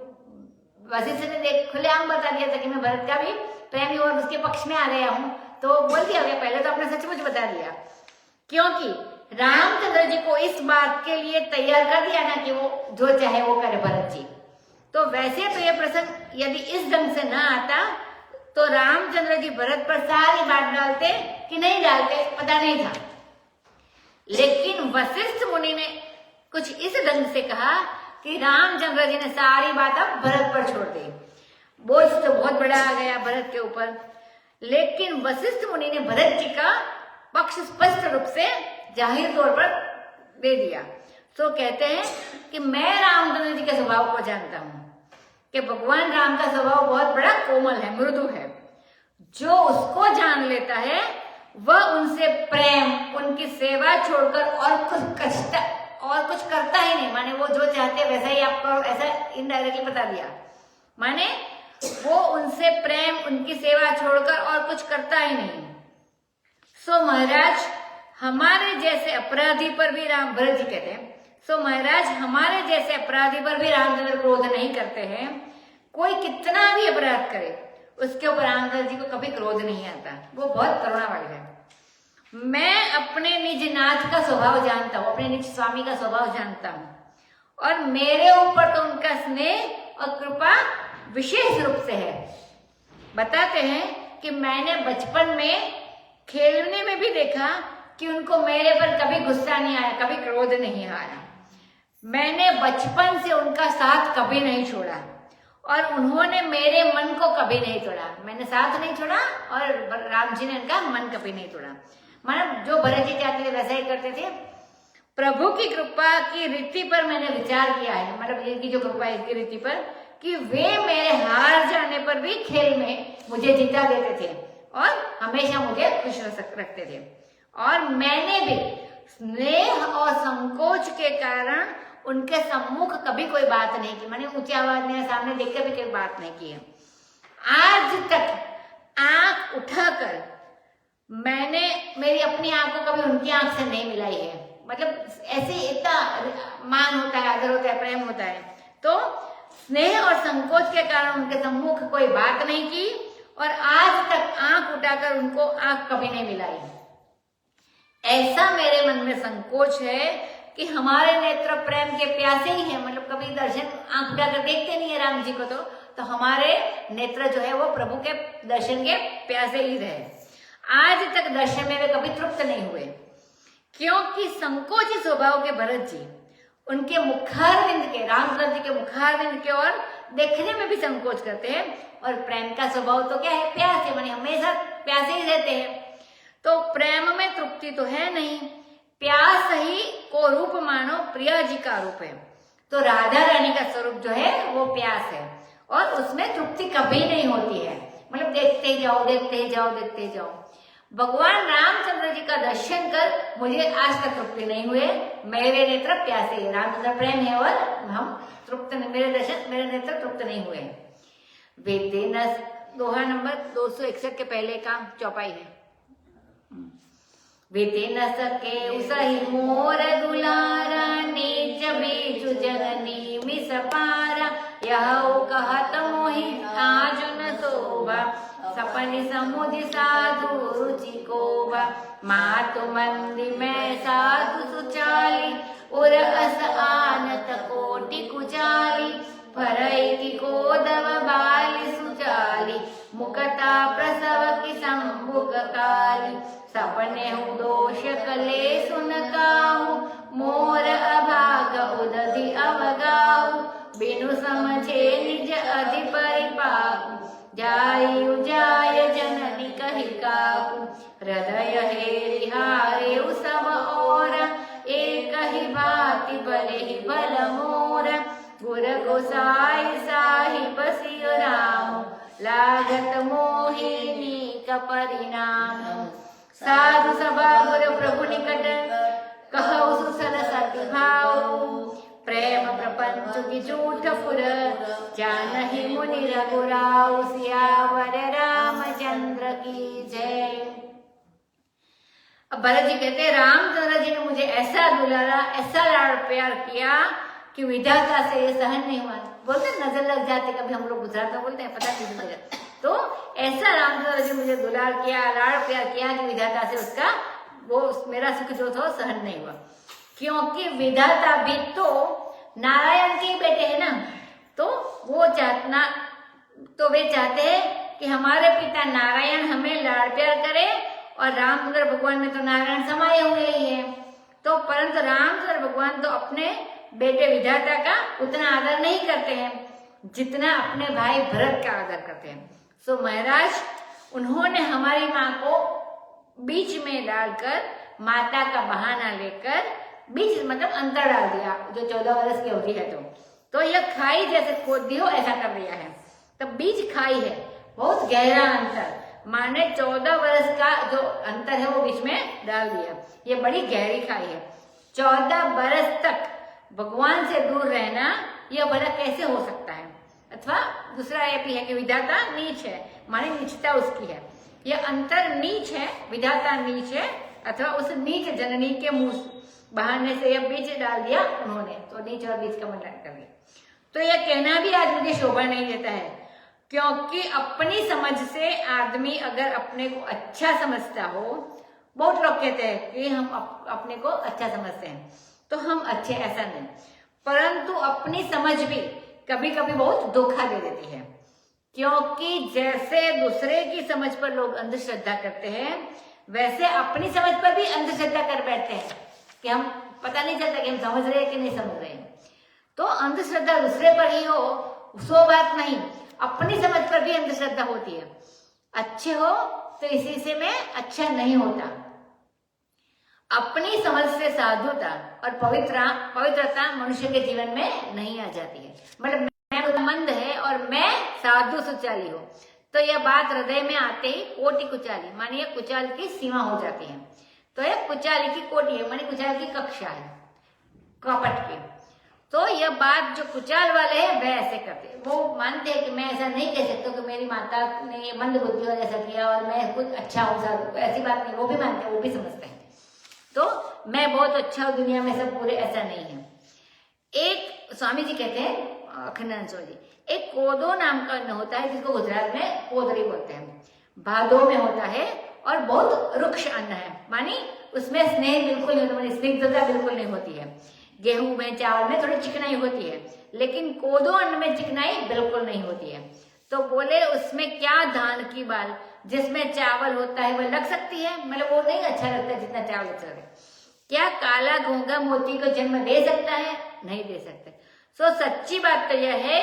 वशिष्ठ ने खुलेआम बता दिया था कि मैं भरत का भी प्रेमी और उसके पक्ष में आ गया हूं, तो बोल दिया गया, पहले तो आपने सचमुच बता दिया। क्योंकि रामचंद्र जी को इस बात के लिए तैयार कर दिया ना कि वो जो चाहे वो करे भरत जी। तो वैसे तो यह प्रसंग यदि इस ढंग से ना आता तो रामचंद्र जी भरत पर सारी बात डालते कि नहीं डालते पता नहीं था। लेकिन वशिष्ठ मुनि ने कुछ इस ढंग से कहा कि रामचंद्र जी ने सारी बात अब भरत पर छोड़ दी। बोझ तो बहुत बड़ा आ गया भरत के ऊपर, लेकिन वशिष्ठ मुनि ने भरत जी का पक्ष स्पष्ट रूप से जाहिर तौर पर दे दिया। तो कहते हैं कि मैं रामचंद्र जी के स्वभाव को जानता हूं कि भगवान राम का स्वभाव बहुत बड़ा कोमल है, मृदु है। जो उसको जान लेता है वह उनसे प्रेम, उनकी सेवा छोड़कर और कुछ करता ही नहीं। माने वो जो चाहते वैसा ही आपको ऐसा इनडायरेक्टली बता दिया। माने वो उनसे प्रेम, उनकी सेवा छोड़कर और कुछ करता ही नहीं। सो महाराज हमारे जैसे अपराधी पर भी भरत जी कहते हैं, सो महाराज हमारे जैसे अपराधी पर भी रामचंद्र क्रोध नहीं करते हैं। कोई कितना भी अपराध करे उसके ऊपर रामचंद्र जी को कभी क्रोध नहीं आता। वो बहुत करुणा वाले हैं। मैं अपने निज नाथ का स्वभाव जानता हूँ, अपने निज स्वामी का स्वभाव जानता हूँ, और मेरे ऊपर तो उनका स्नेह और कृपा विशेष रूप से है। बताते हैं कि मैंने बचपन में खेलने में भी देखा कि उनको मेरे पर कभी गुस्सा नहीं आया, कभी क्रोध नहीं आया। मैंने बचपन से उनका साथ कभी नहीं छोड़ा और उन्होंने मेरे मन को कभी नहीं तोड़ा। मैंने साथ नहीं छोड़ा और राम जी ने उनका मन कभी नहीं तोड़ा। मतलब जो भरत जी चाहते थे वैसा ही करते थे। प्रभु की कृपा की रीति पर मैंने विचार किया है, मतलब इनकी जो कृपा है इसकी रीति पर, कि वे मेरे हार जाने पर भी खेल में मुझे जीता देते थे और हमेशा मुझे खुश रखते थे। और मैंने भी स्नेह और संकोच के कारण उनके सम्मुख कभी कोई बात नहीं की। मैंने ऊंची आवाज में सामने देखकर भी कोई बात नहीं की है। आज तक आंख उठाकर मैंने मेरी अपनी आंख को कभी उनकी आंख से नहीं मिलाई है। मतलब ऐसे इतना मान होता है, आदर होता है, प्रेम होता है। तो स्नेह और संकोच के कारण उनके सम्मुख कोई बात नहीं की और आज तक आंख उठाकर उनको आंख कभी नहीं मिलाई। ऐसा मेरे मन में संकोच है कि हमारे नेत्र प्रेम के प्यासे ही है। मतलब कभी दर्शन आंख उठाकर देखते नहीं है राम जी को, तो हमारे नेत्र जो है वो प्रभु के दर्शन के प्यासे ही रहे। आज तक दर्शन में वे कभी तृप्त नहीं हुए, क्योंकि संकोची स्वभाव के भरत जी उनके मुखारविंद के, रामचंद्र जी के मुखारविंद के ओर देखने में भी संकोच करते हैं। और प्रेम का स्वभाव तो क्या है, प्यास है, माने हमेशा प्यासे ही रहते हैं। तो प्रेम में तृप्ति तो है नहीं, प्यास ही को रूप मानो प्रिया जी का रूप है। तो राधा रानी का स्वरूप जो है वो प्यास है और उसमें तृप्ति कभी नहीं होती है। मतलब देखते जाओ, देखते जाओ, देखते जाओ। भगवान रामचंद्र जी का दर्शन कर मुझे आज तक तृप्ति नहीं हुए। मेरे नेत्र प्यासे, रामचंद्र प्रेम है और हम तृप्त, मेरे नेत्र तृप्त नहीं हुए। वेदेन दोहा नंबर 261 के पहले का चौपाई है। वेते न सके उसही मोर दुलारा, नीच बीचु जननी मिस पारा, यह कहत मोहि आज न शोभा, सपनि समुझ साधु रुचि कोबा, मातु मंदी में साधु सुचाली, उर अस आनत कोटि कुचाली, फरई की कोदव बाली सुचाली, मुकता प्रसव की संभुक काली, सपने हूँ दोष कले सुन काहू, मोर अभाग उदधि अवगाहू, बिनु समझे निज अधि परिपाहू, जायु जाय जननी कहि काहू, हृदय हेरि हारेउ सब ओर, एक ही भांति भले ही भल मोर, गुर गोसाई साहिब सिय राम, लागत मोहिनी का परिणाम, साधु सभा गुरु प्रभु निकट, कहु सुसन सति भाव, प्रेम प्रपंच की झूठ फुर, जानहि मुनि रघुराव, सियावर रामचंद्र की जय। अब भरत जी कहते हैं रामचंद्र जी ने मुझे ऐसा दुलारा, ऐसा लाड़ प्यार किया कि विधाता से ये सहन नहीं हुआ। बोलते नजर लग जाते, कभी हम लोग गुजरात में बोलते हैं, पता नहीं नजर। तो ऐसा रामचंद्र जी मुझे दुलार किया, लाड़ प्यार किया कि विधाता से उसका वो मेरा सुख जो था सहन नहीं हुआ। क्योंकि विधाता भी तो नारायण के बेटे हैं ना, तो वो वे चाहते हैं कि हमारे पिता नारायण हमें लाड़ प्यार करे, और रामचंद्र भगवान में तो नारायण समाये हुए ही है। तो परंतु रामचंद्र भगवान तो अपने बेटे विधाता का उतना आदर नहीं करते हैं जितना अपने भाई भरत का आदर करते हैं। सो महाराज उन्होंने हमारी माँ को बीच में डालकर, माता का बहाना लेकर बीच मतलब अंतर डाल दिया, जो 14 वर्ष की होती है तो यह खाई जैसे खोद दी हो ऐसा कर दिया है। तब बीच खाई है, बहुत गहरा अंतर। माने 14 वर्ष का जो अंतर है वो बीच में डाल दिया। ये बड़ी गहरी खाई है। 14 वर्ष तक भगवान से दूर रहना यह भला कैसे हो सकता है? अथवा दूसरा ये भी है कि विधाता नीच है, माने नीचता उसकी है। यह अंतर नीच है, विधाता नीच है, अथवा उस नीच जननी के मुंह बहाने से यह बीच डाल दिया उन्होंने, तो नीच और बीच का मंडन कर लिया। तो यह कहना भी आज मुझे शोभा नहीं देता है, क्योंकि अपनी समझ से आदमी अगर अपने को अच्छा समझता हो, बहुत लोग कहते हैं कि हम अपने को अच्छा समझते हैं तो हम अच्छे, ऐसा नहीं, परंतु अपनी समझ भी कभी कभी बहुत धोखा दे देती है। क्योंकि जैसे दूसरे की समझ पर लोग अंधश्रद्धा करते हैं, वैसे अपनी समझ पर भी अंधश्रद्धा कर बैठते हैं कि हम पता नहीं चलता कि हम समझ रहे हैं कि नहीं समझ रहे हैं। तो अंधश्रद्धा दूसरे पर ही हो सो बात नहीं, अपनी समझ पर भी अंधश्रद्धा होती है। अच्छे हो तो इसी से मैं अच्छा नहीं होता। अपनी समझ से साधुता और पवित्रता मनुष्य के जीवन में नहीं आ जाती है। मतलब मैं मंद है और मैं साधु सुचाली हूँ, तो यह बात हृदय में आते ही कोटि कुचाली, मानिए कुचाल की सीमा हो जाती है। तो यह कुचाली की कोटि है, मानी कुचाल की कक्षा है, कपट की। तो यह बात जो कुचाल वाले हैं वह ऐसे करते हैं, वो मानते हैं कि मैं ऐसा नहीं कह सकता कि मेरी माता ने मंद बुद्धि और ऐसा किया और मैं कुछ अच्छा हूँ, ऐसी बात नहीं। वो भी मानते हैं, वो भी समझते हैं। तो मैं बहुत अच्छा हूँ दुनिया में, सब पूरे, ऐसा नहीं है। एक स्वामी जी कहते हैं, अखंडानंद स्वामी जी, एक कोदो नाम का अन्न होता है जिसको गुजरात में कोदरी बोलते हैं, भादो में होता है और बहुत रुक्ष अन्न है, मानी उसमें स्नेह बिल्कुल नहीं होता, स्निग्धता बिल्कुल नहीं होती है। गेहूं में, चावल में थोड़ी चिकनाई होती है, लेकिन कोदो अन्न में चिकनाई बिल्कुल नहीं होती है। तो बोले उसमें क्या धान की बाल, जिसमें चावल होता है वह लग सकती है, मतलब वो नहीं अच्छा लगता जितना चावल अच्छा है। क्या काला घोंगा मोती को जन्म दे सकता है? नहीं दे सकते। सो सच्ची बात तो यह है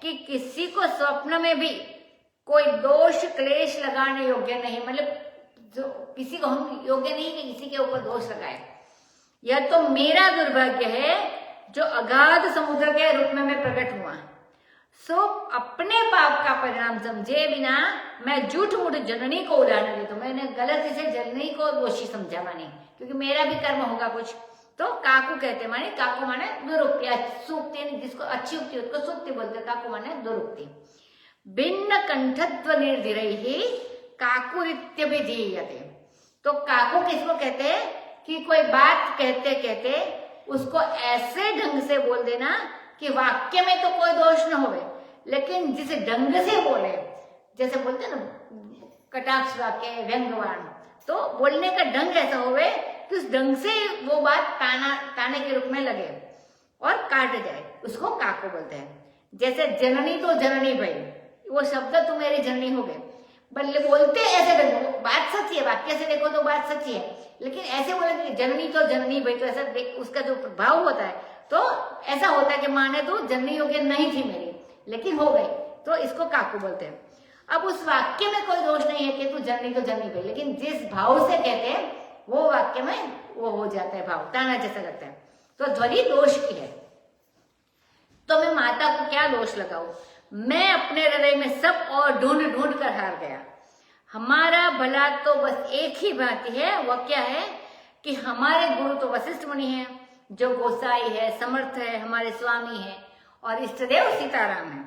कि किसी को स्वप्न में भी कोई दोष क्लेश लगाने योग्य नहीं, मतलब जो किसी को हम योग्य नहीं कि किसी के ऊपर दोष लगाए। यह तो मेरा दुर्भाग्य है जो अगाध समुद्र के रूप में मैं प्रकट हुआ। सो अपने पाप का परिणाम समझे बिना मैं झूठ मूठ जननी को उदाहरण देता हूं। मैंने गलती से जननी को दोषी समझा, माने क्योंकि मेरा भी कर्म होगा कुछ। तो काकू कहते, माने काकू माने दुरुक्ति, सूक्ति, जिसको अच्छी उक्ति उसको सूक्ति बोलते, काकू माने दुरुक्ति। भिन्न कंठत्व निर्धिरैहि काकुरित्य विधीयते। तो काकू किसको कहते हैं कि कोई बात कहते कहते उसको ऐसे ढंग से बोल देना कि वाक्य में तो कोई दोष न होवे, लेकिन जिस ढंग से बोले, जैसे बोलते ना कटाक्ष वाक्य, व्यंग्यवाण, तो बोलने का ढंग ऐसा होवे कि उस ढंग से वो बात ताने के रूप में लगे और काट जाए, उसको काको बोलते हैं। जैसे जननी तो जननी भाई, वो शब्द तुम मेरी जननी हो गए, बल्ले बोलते ऐसे ढंग, बात सच्ची है, वाक्य से देखो तो बात सच्ची है, लेकिन ऐसे बोले जननी तो जननी भाई, तो ऐसा उसका जो प्रभाव होता है तो ऐसा होता है कि माने तो जननी योग्य नहीं थी मेरी, लेकिन हो गई, तो इसको काकू बोलते हैं। अब उस वाक्य में कोई दोष नहीं है कि तू जननी तो जननी भाई, लेकिन जिस भाव से कहते हैं वो वाक्य में वो हो जाता है भाव, ताना जैसा लगता है, तो ध्वनि दोष की है। तो मैं माता को क्या दोष लगाऊं? मैं अपने हृदय में सब और ढूंढ ढूंढ कर हार गया। हमारा भला तो बस एक ही बात है, वह क्या है कि हमारे गुरु तो वशिष्ठ मुनि है, जो गोसाई है, समर्थ है, हमारे स्वामी है और इष्टदेव सीताराम है।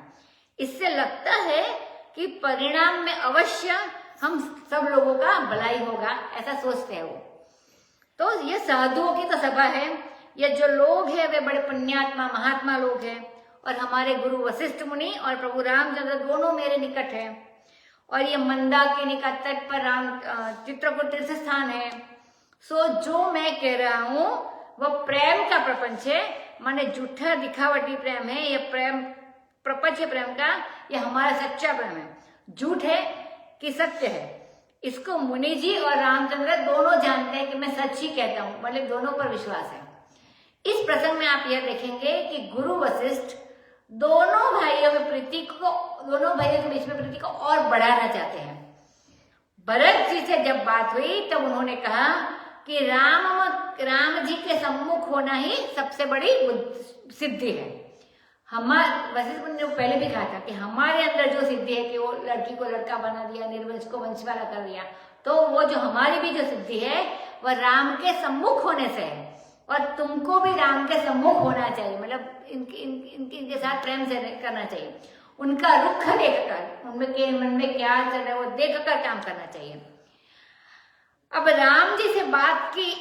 इससे लगता है कि परिणाम में अवश्य हम सब लोगों का भलाई होगा, ऐसा सोचते हैं वो। तो ये साधुओं की तो सभा है, ये जो लोग हैं वे बड़े पुण्यात्मा महात्मा लोग हैं, और हमारे गुरु वशिष्ठ मुनि और प्रभु रामचंद्र दोनों मेरे निकट हैं। और ये मंदाकिनी का तट पर राम चित्रकूट तीर्थ स्थान है। सो जो मैं कह रहा हूं वह प्रेम का प्रपंच है, माने झूठा दिखावटी प्रेम है। यह प्रेम प्रपंच है प्रेम का, यह हमारा सच्चा प्रेम है। झूठ है कि सत्य है, इसको मुनि जी और रामचंद्र दोनों जानते हैं कि मैं सच ही कहता हूं, मतलब दोनों पर विश्वास है। इस प्रसंग में आप यह देखेंगे कि गुरु वशिष्ठ दोनों भाइयों के बीच में प्रीति को और बढ़ाना चाहते हैं। भरत जी से जब बात हुई तब उन्होंने कहा कि राम जी के सम्मुख होना ही सबसे बड़ी सिद्धि है। वशिष्ठ मुनि ने पहले भी कहा था कि हमारे अंदर जो सिद्धि है कि वो लड़की को लड़का बना दिया, निर्वंश को वंश वाला कर दिया, तो वो जो हमारी भी जो सिद्धि है वह राम के सम्मुख होने से है। और तुमको भी राम के सम्मुख होना चाहिए, मतलब इनके साथ प्रेम से करना चाहिए, उनका रुख देखकर, उनके मन में क्या चल रहा है वो देखकर काम करना चाहिए। अब राम जी से बात की,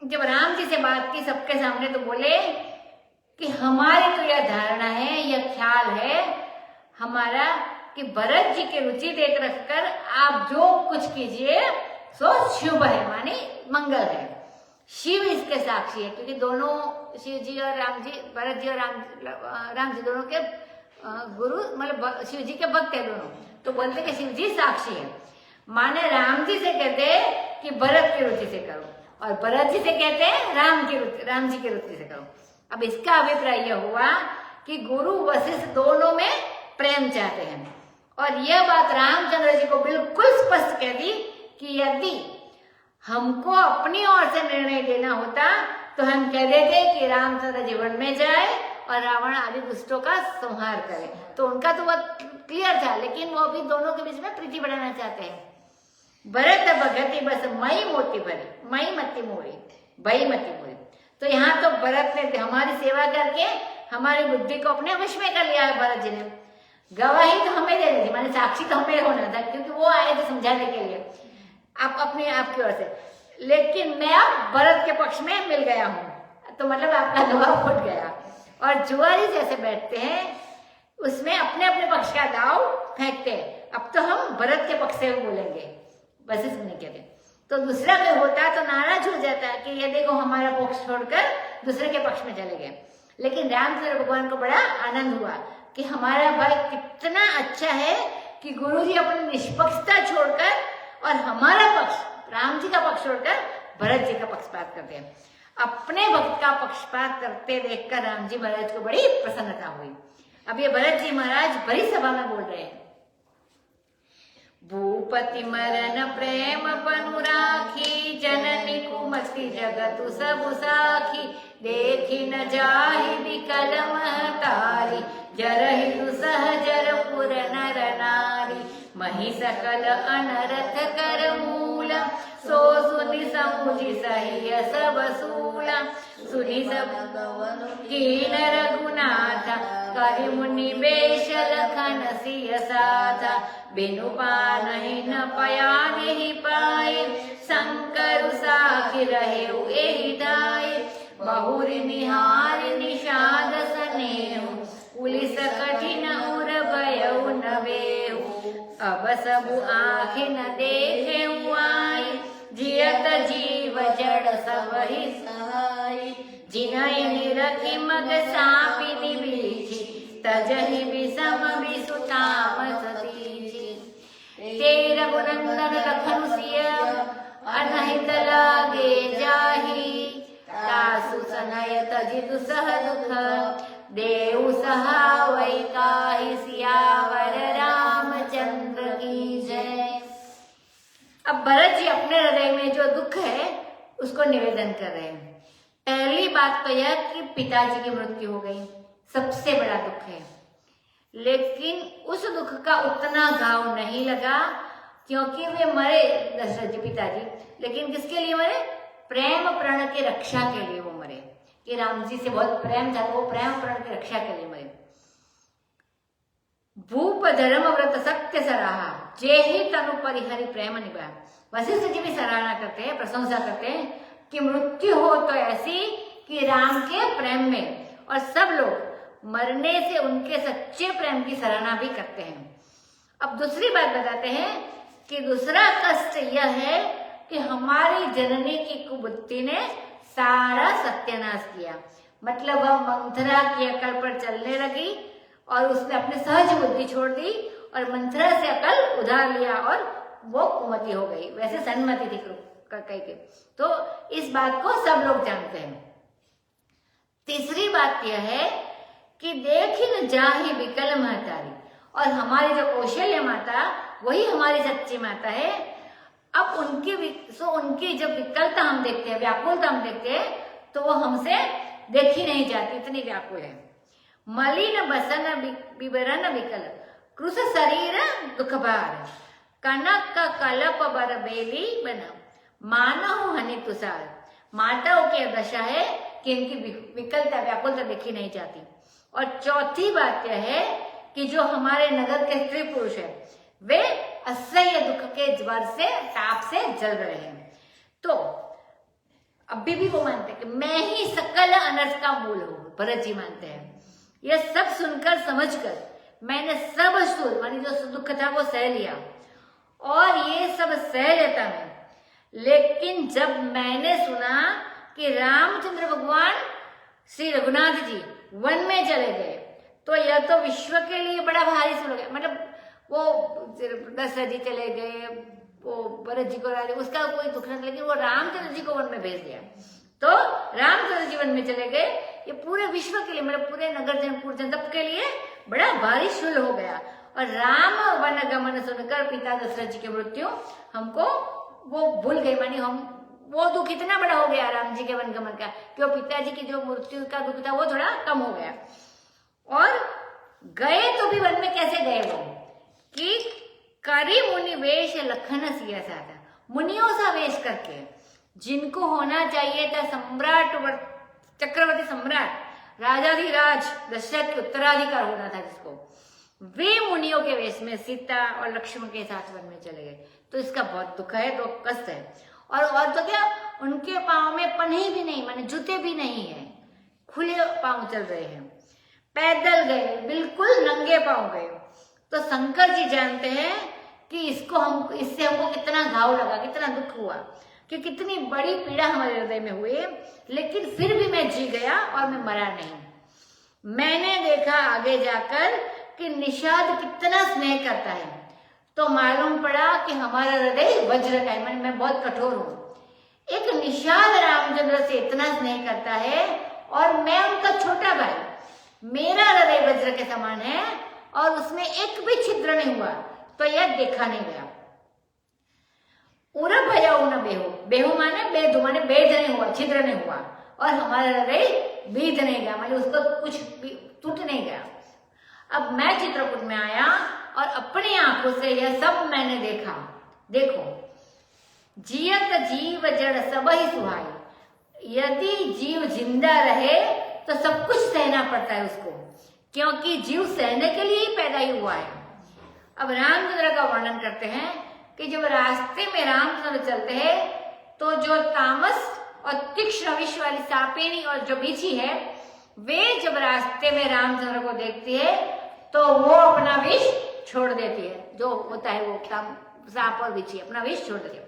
जब राम जी से बात की सबके सामने, तो बोले कि हमारी तो यह धारणा है, यह ख्याल है हमारा कि भरत जी की रुचि देख रखकर आप जो कुछ कीजिए सो शुभ है, माने मंगल है। शिव इसके साक्षी है, क्योंकि दोनों शिव जी और राम जी, भरत जी और राम जी दोनों के गुरु, मतलब शिव जी के भक्त है दोनों, तो बोलते कि शिव जी साक्षी है। माने राम जी से कहते हैं कि भरत की रुचि से करो, और भरत जी से कहते हैं राम जी की रुचि से करो। अब इसका अभिप्राय यह हुआ कि गुरु वशिष्ठ दोनों में प्रेम चाहते हैं, और यह बात रामचंद्र जी को बिल्कुल स्पष्ट कह दी कि यदि हमको अपनी ओर से निर्णय लेना होता तो हम कह देते कि रामचंद्र जी वन में जाए और रावण आदि दुष्टों का संहार करे, तो उनका तो बहुत क्लियर था, लेकिन वो अभी दोनों के बीच में प्रीति बढ़ाना चाहते हैं। भरत भगति बस मई मोती भरी, मई मती मोरी, भई मती मोरी। तो यहाँ तो भरत ने हमारी सेवा करके हमारी बुद्धि को अपने वश में कर लिया है। भरत जी ने गवाही तो हमें दे दी थी, माने साक्षी तो हमें होना था, क्योंकि वो आए थे समझाने के लिए आप अपने आप की ओर से, लेकिन मैं अब भरत के पक्ष में मिल गया हूँ, तो मतलब आपका दबाव फुट गया। और जुआरी जैसे बैठते हैं उसमें अपने अपने पक्ष का दाव फेंकते हैं, अब तो हम भरत के पक्ष से बोलेंगे, वशिष्ठ मुनि कहते। तो दूसरा कोई होता तो नाराज हो जाता कि ये देखो हमारा पक्ष छोड़कर दूसरे के पक्ष में चले गए। लेकिन रामचंद्र भगवान को बड़ा आनंद हुआ कि हमारा भाई कितना अच्छा है कि गुरु जी अपनी निष्पक्षता छोड़कर और हमारा पक्ष, राम जी का पक्ष छोड़कर भरत जी का पक्षपात करते हैं। अपने भक्त का पक्षपात करते देखकर राम जी महाराज को बड़ी प्रसन्नता हुई। अब ये भरत जी महाराज बड़ी सभा में बोल रहे हैं, भूपति मरण प्रेम पनु राखी, जननी कुमति जगतु सबु साखी, देखी न जाहि विकल महतारी, जरहि दुसह जरपुर नर नारी, मही सकल अनरथ कर मूला, सो सुनि समुझि सहिय सब सूला, सुनि सब कीन रघुनाथा, करि मुनि बेश लखन सिय साथा, बिनु पानहि न पयाहि पाए, शंकर साखी रहेउ एहि दाए, बहुरि निहारि निषाद सनेहु, पुलिस कठिन उर भयउ न बेहु, अब सबु आँखि न देखेउ आई, जियत जीव जड़ सबहि सहाय, जिनहि निरखि मग सापिनि बीछि, तजहि विषम विसुतामस दीछि, ते रघुनंदन लखनु सिय अनहित लागे जाहि, तासु सनय तजि दुसह दुख, देउ सहावै काहि, सियावर रामचंद्र की जय। अब भरत जी अपने हृदय में जो दुख है उसको निवेदन कर रहे हैं। पहली बात तो यह कि पिताजी की मृत्यु हो गई, सबसे बड़ा दुख है, लेकिन उस दुख का उतना घाव नहीं लगा क्योंकि वे मरे दशरथ जी पिताजी, लेकिन किसके लिए मरे? प्रेम प्रण की रक्षा के लिए वो मरे, कि राम जी से बहुत प्रेम था, वो प्रेम प्रण की रक्षा के लिए मरे। भूप धर्म व्रत सत्य सराहा, जे ही तनु परिहरि प्रेम निभा। वशिष्ठ जी भी सराहना करते हैं, प्रशंसा करते हैं कि मृत्यु हो तो ऐसी कि राम के प्रेम में, और सब लोग मरने से उनके सच्चे प्रेम की सराहना भी करते हैं। अब दूसरी बात बताते हैं कि दूसरा कष्ट यह है कि हमारी जननी की कुबुद्धि ने सारा सत्यानाश किया, मतलब वह मंथरा की अकल पर चलने लगी और उसने अपनी सहज बुद्धि छोड़ दी और मंथरा से अकल उधार लिया और वो कुमति हो गई, वैसे सन्मति थी कई के। तो इस बात को सब लोग जानते हैं। तीसरी बात यह है कि देखी न जाहि विकल महतारी, और हमारी जो कौशल्य माता वही हमारी सच्ची माता है। अब उनकी जब विकलता हम देखते हैं, व्याकुलता हम देखते हैं, तो वो हमसे देखी नहीं जाती, इतनी व्याकुल है। मलिन बसन बिबरन विकल कृष शरीर दुख भार कनक का कलप बर बेली बना मानव हनि तुषार। माताओं की दशा है कि इनकी विकलता व्याकुलता देखी नहीं जाती। और चौथी बात यह है कि जो हमारे नगर के स्त्री पुरुष है वे असह्य दुख के ज्वर से ताप से जल रहे हैं। तो अभी भी वो मानते हैं कि मैं ही सकल अनर्थ का मूल हूं, भरत जी मानते हैं। यह सब सुनकर समझकर मैंने सब सुर मानी जो दुख था वो सह लिया और ये सब सह लेता मैं। लेकिन जब मैंने सुना कि रामचंद्र भगवान श्री रघुनाथ जी वन में चले गए तो यह तो विश्व के लिए बड़ा भारी सुन हो गया। मतलब वो दशरथ जी चले गए, वो भरत जी को राजे, उसका कोई दुख नहीं, लेकिन वो रामचंद्र जी को वन में भेज दिया। तो रामचंद्र जी वन में चले गए, ये पूरे विश्व के लिए मतलब पूरे नगर जनपुर जनता के लिए बड़ा भारी शुल हो गया। और राम वन गमन सुनकर पिता दशरथ जी की मृत्यु हमको वो भूल गए, मानी हम वो दुख इतना बड़ा हो गया राम जी के वन गमन का कि वो पिताजी की जो मृत्यु का दुख था वो थोड़ा कम हो गया। और गए तो भी वन में कैसे गए वो कि करी मुनि वेश लखन सिया साधा, मुनियों सा वेश करके, जिनको होना चाहिए था सम्राट चक्रवर्ती सम्राट राजाधिराज दशरथ के उत्तराधिकार होना था जिसको, वे मुनियों के वेश में सीता और लक्ष्मण के साथ वन में चले गए। तो इसका बहुत दुख है, तो कष्ट है। और तो क्या, उनके पांव में पन्ही भी नहीं, माने जूते भी नहीं है, खुले पांव चल रहे हैं, पैदल गए, बिल्कुल नंगे पांव गए। तो शंकर जी जानते हैं कि इससे हमको कितना घाव लगा, कितना दुख हुआ, कि कितनी बड़ी पीड़ा हमारे हृदय में हुई, लेकिन फिर भी मैं जी गया और मैं मरा नहीं। मैंने देखा आगे जाकर कि निषाद कितना स्नेह करता है, तो मालूम पड़ा कि हमारा हृदय वज्र का है, माने मैं बहुत कठोर हूं। एक निषाद रामचंद्र से इतना स्नेह करता है और मैं उनका छोटा भाई, मेरा हृदय वज्र के समान है और उसमें एक भी छिद्र नहीं हुआ, तो यह देखा नहीं गया। उरा भया न बेहू, बेहू माने बेधु माने बेध नहीं हुआ, छिद्र नहीं हुआ, और हमारा हृदय बीध नहीं गया, माने उसको कुछ टूट नहीं गया। अब मैं चित्रकूट में आया और अपनी आंखों से यह सब मैंने देखा। देखो, जियत जीव जड़ सब ही सुहाई, यदि जीव जिंदा रहे तो सब कुछ सहना पड़ता है उसको, क्योंकि जीव सहने के लिए ही पैदा ही हुआ है। अब रामचंद्र का वर्णन करते हैं कि जब रास्ते में रामचंद्र चलते हैं तो जो तामस और तीक्ष्ण विष वाली सापेनी और जो बिच्छी है, वे जब रास्ते में रामचंद्र को देखती है तो वो अपना विष छोड़ देती है। जो होता है वो सांप और बिच्छी अपना विष छोड़ देती है।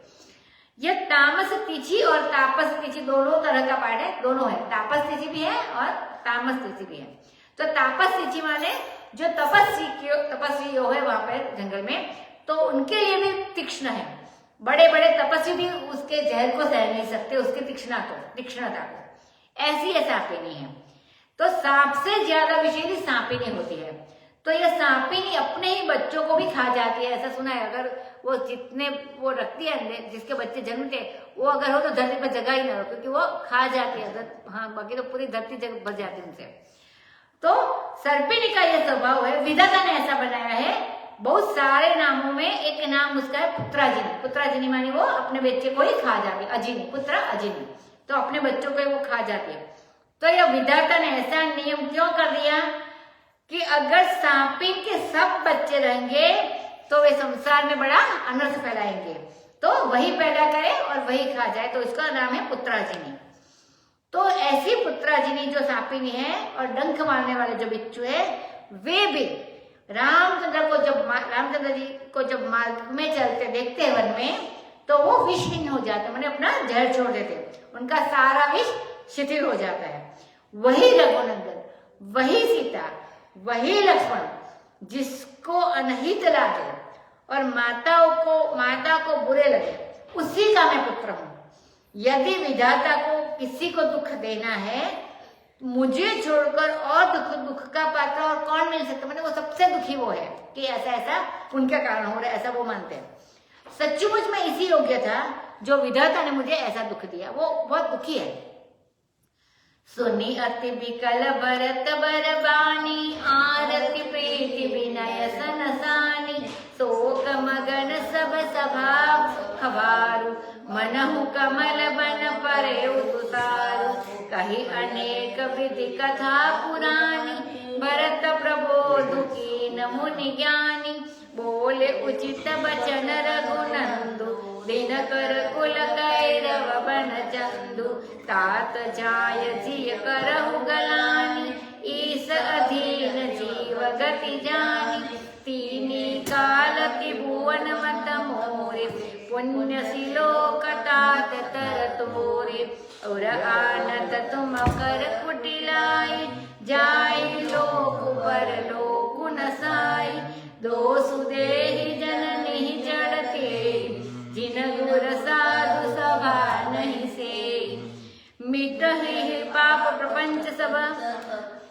यह तामस तिथि और तापस तिथि दोनों तरह का पाठ है, दोनों है, तापस तिथि भी है और तामस तिथि भी है। तो तापस तिथि माने जो तपस्वी योग है वहां पर जंगल में, तो उनके लिए भी तीक्ष्ण है। बड़े बड़े तपस्वी भी उसके जहर को सह नहीं सकते, उसकी तीक्ष्णता को। ऐसी यह सांपिनी है। तो सांप से ज्यादा विषैली सांपिनी होती है। तो यह सांपिनी अपने ही बच्चों को भी खा जाती है, ऐसा सुना है। अगर वो जितने वो रखती है, जिसके बच्चे जन्मते वो अगर हो तो धरती पर जगह ही ना हो, क्योंकि वो खा जाती है। हाँ, बाकी तो पूरी धरती जगह भर जाती है उनसे। तो सर्पिनी का यह स्वभाव है। विधाता ने ऐसा बनाया है, बहुत सारे नामों में एक नाम उसका है पुत्राजिनी। पुत्राजिनी मानी वो अपने बच्चे को ही खा जाती है, अजिनी, पुत्र अजिनी, तो अपने बच्चों को वो खा जाती है। तो यह विधाता ने ऐसा नियम क्यों कर दिया कि अगर सांपिन के सब बच्चे रहेंगे तो वे संसार में बड़ा अनर्थ फैलाएंगे, तो वही पैदा करे और वही खा जाए, तो इसका नाम है पुत्राजिनी। तो ऐसी पुत्राजिनी जो सांपिनी है और डंक मारने वाले जो बिच्छू है, वे भी रामचंद्र जी को जब मार्ग में चलते देखते हैं वन में, तो वो विषहीन हो जाते, मैंने अपना जहर छोड़ देते, उनका सारा विष शिथिल हो जाता है। वही रघुनंदन, वही सीता, वही लक्ष्मण जिसको अनहित लागे और माता को बुरे लगे, उसी का मैं पुत्र हूं। यदि विधाता को किसी को दुख देना है, मुझे छोड़कर और दुख का पात्र और कौन मिल सकता, मैंने वो सबसे दुखी वो है कि ऐसा उनके कारण हो रहा है, ऐसा वो मानते हैं। सचमुच में इसी योग्य था जो विधाता ने मुझे ऐसा दुख दिया, वो बहुत दुखी है। सुनी अति विकल भरत बरबानी, आरती प्रीति विनय सनसानी। शोक मगन सब सभा खबारू, मनहु कमल बन परे तुषारू। कही अनेक विधि कथा पुरानी, भरत प्रबोध कीन मुनि ज्ञानी। बोले उचित बचन रघुनंदु, दिनकर कुल कैरव बन चंदु। तात जाय जिय करहु गलानी, ईस अधीन जीव गति जानी। तीनी काल त्रिभुवन मत मोरे, पुण्य सिलोक तात तर तोरे। और आनत तुम कर कुटिलाई, जाय लोक पर लोक नसाई। दोषु देहि जननी जड़ते, जिन गुर साधु सभा नहीं से। मिटहि पाप प्रपंच सब,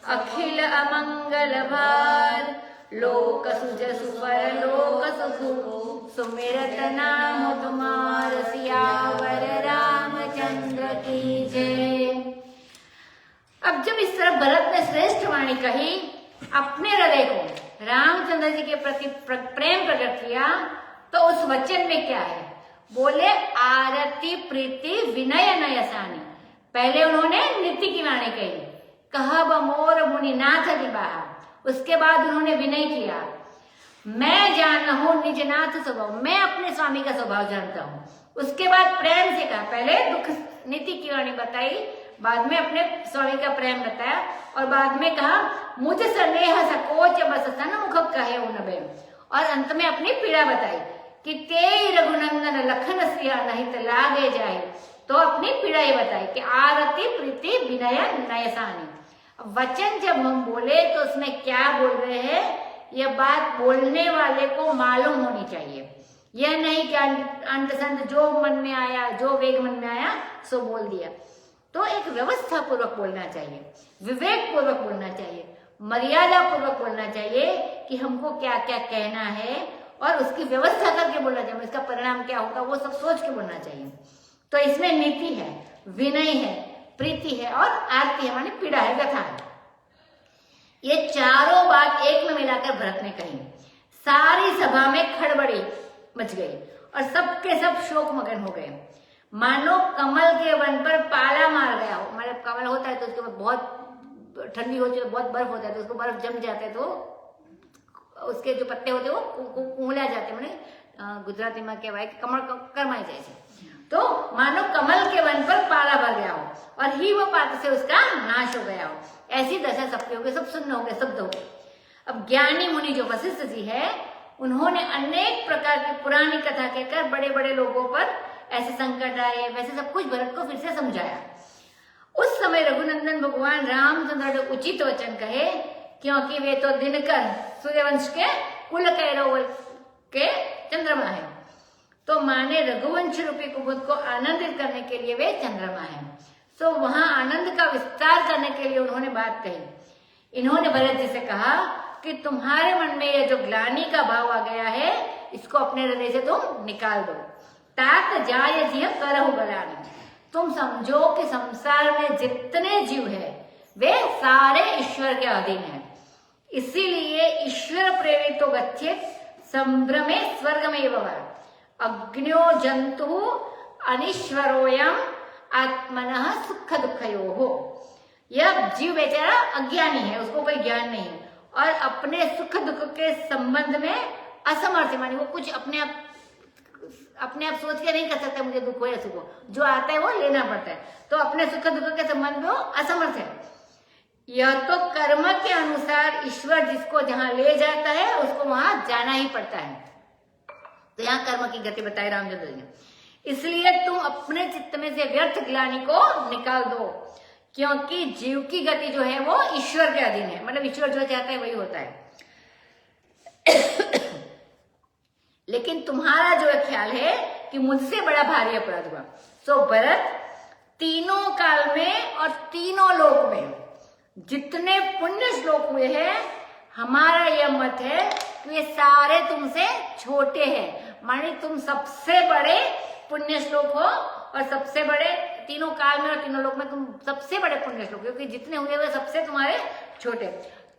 अखिल अमंगल भार। लोक सुजसु पर लोक सुखु, सुमिरत नाम तुम्हार। सियावर रामचंद्र की जय। अब जब इस तरह भरत ने श्रेष्ठ वाणी कही, अपने हृदय को रामचंद्र जी के प्रति प्रेम प्रकट किया, तो उस वचन में क्या है? बोले आरती प्रीति विनय नयसानी। पहले उन्होंने नीति की वाणी कही, कहा बमोर मुनिनाथ विवाह। उसके बाद उन्होंने विनय किया, मैं जानहु निजनाथ स्वभाव, मैं अपने स्वामी का स्वभाव जानता हूँ। उसके बाद प्रेम से कहा, पहले दुख नीति की वाणी बताई, बाद में अपने स्वामी का प्रेम बताया, और बाद में कहा मुझ स्नेह सकोच बस सन्मुख कहे उनबे। और अंत में अपनी पीड़ा बताई कि तेई रघुनंदन लखन सिया नहीं तो लागे जाए। तो अपनी पीड़ा ये बताई कि आरती प्रीति विनय नयसानी। वचन जब हम बोले तो उसमें क्या बोल रहे हैं, यह बात बोलने वाले को मालूम होनी चाहिए। यह नहीं कि अंत संत जो मन में आया, जो वेग मन में आया सो बोल दिया। तो एक व्यवस्था पूर्वक बोलना चाहिए, विवेक पूर्वक बोलना चाहिए, मर्यादा पूर्वक बोलना चाहिए कि हमको क्या क्या कहना है, और उसकी व्यवस्था करके बोलना चाहिए। इसका परिणाम क्या होगा वो सब सोच के बोलना चाहिए। तो इसमें नीति है, विनय है, प्रीति है और आरती है, मानी पीड़ा है, व्यथा है। ये चारों बात एक में मिलाकर भरत ने कही। सारी सभा में खड़बड़ी मच गई और सबके सब शोक मगन हो गए, मानो कमल के वन पर पाला मार गया हो। मतलब कमल होता है तो उसके ऊपर बहुत ठंडी होती है, बहुत बर्फ होता है, तो उसको बर्फ जम जाते हैं, तो उसके जो पत्ते होते हैं वो कुंहला जाते हैं। मैंने गुजराती में कहवाय कि कमल करमाई जाए છે। तो मानो कमल के वन पर पाला भर गया हो और ही वो पात से उसका नाश हो गया हो। ऐसी दशा सबके हो गई, सब सुन्न हो गए, शब्द हो गए। अब ज्ञानी मुनि जो वशिष्ठ जी है, उन्होंने अनेक प्रकार की पुरानी कथा कहकर बड़े बड़े लोगों पर ऐसे संकट आए, वैसे सब कुछ भरत को फिर से समझाया। उस समय रघुनंदन भगवान रामचंद्र ने उचित वचन कहे, क्योंकि वे तो दिनकर सूर्यवंश के कुल कैरव के चंद्रमा है, तो माने रघुवंश रूपी कुमुद को आनंदित करने के लिए वे चंद्रमा है। तो वहां आनंद का विस्तार करने के लिए उन्होंने बात कही। इन्होंने भरत जी से कहा कि तुम्हारे मन में ये जो ग्लानि का भाव आ गया है, इसको अपने हृदय से तुम निकाल दो। तात जाय जिय करहु गलानि। तुम समझो कि संसार में जितने जीव है वे सारे ईश्वर के अधीन है, इसीलिए ईश्वर प्रेरितो गच्छेत् संभ्रमे स्वर्गमेव वा। अग्न्यो जंतु अनीश्वरोयम आत्मनः सुख दुखयोः। यह जीव बेचारा अज्ञानी है, उसको कोई ज्ञान नहीं है और अपने सुख दुख के संबंध में असमर्थ है। मानी वो कुछ अपने आप सोच के नहीं कर सकता मुझे दुख हो या सुख हो, जो आता है वो लेना पड़ता है। तो अपने सुख दुख के संबंध में वो असमर्थ है। यह तो कर्म के अनुसार ईश्वर जिसको जहां ले जाता है उसको वहां जाना ही पड़ता है। तो यहाँ कर्म की गति बताई रामचंद्र जी ने। इसलिए तुम अपने चित्त में से व्यर्थ ग्लानि को निकाल दो, क्योंकि जीव की गति जो है वो ईश्वर के अधीन है। मतलब ईश्वर जो चाहता है वही होता है। लेकिन तुम्हारा जो ख्याल है कि मुझसे बड़ा भारी अपराध हुआ। सो भरत, तीनों काल में और तीनों लोक में जितने पुण्य श्लोक हुए हैं, हमारा यह मत है कि ये सारे तुमसे छोटे हैं। माने तुम सबसे बड़े पुण्य श्लोक हो और सबसे बड़े तीनों काल में और तीनों लोक में तुम सबसे बड़े पुण्य श्लोक, क्योंकि जितने हुए वे सबसे तुम्हारे छोटे।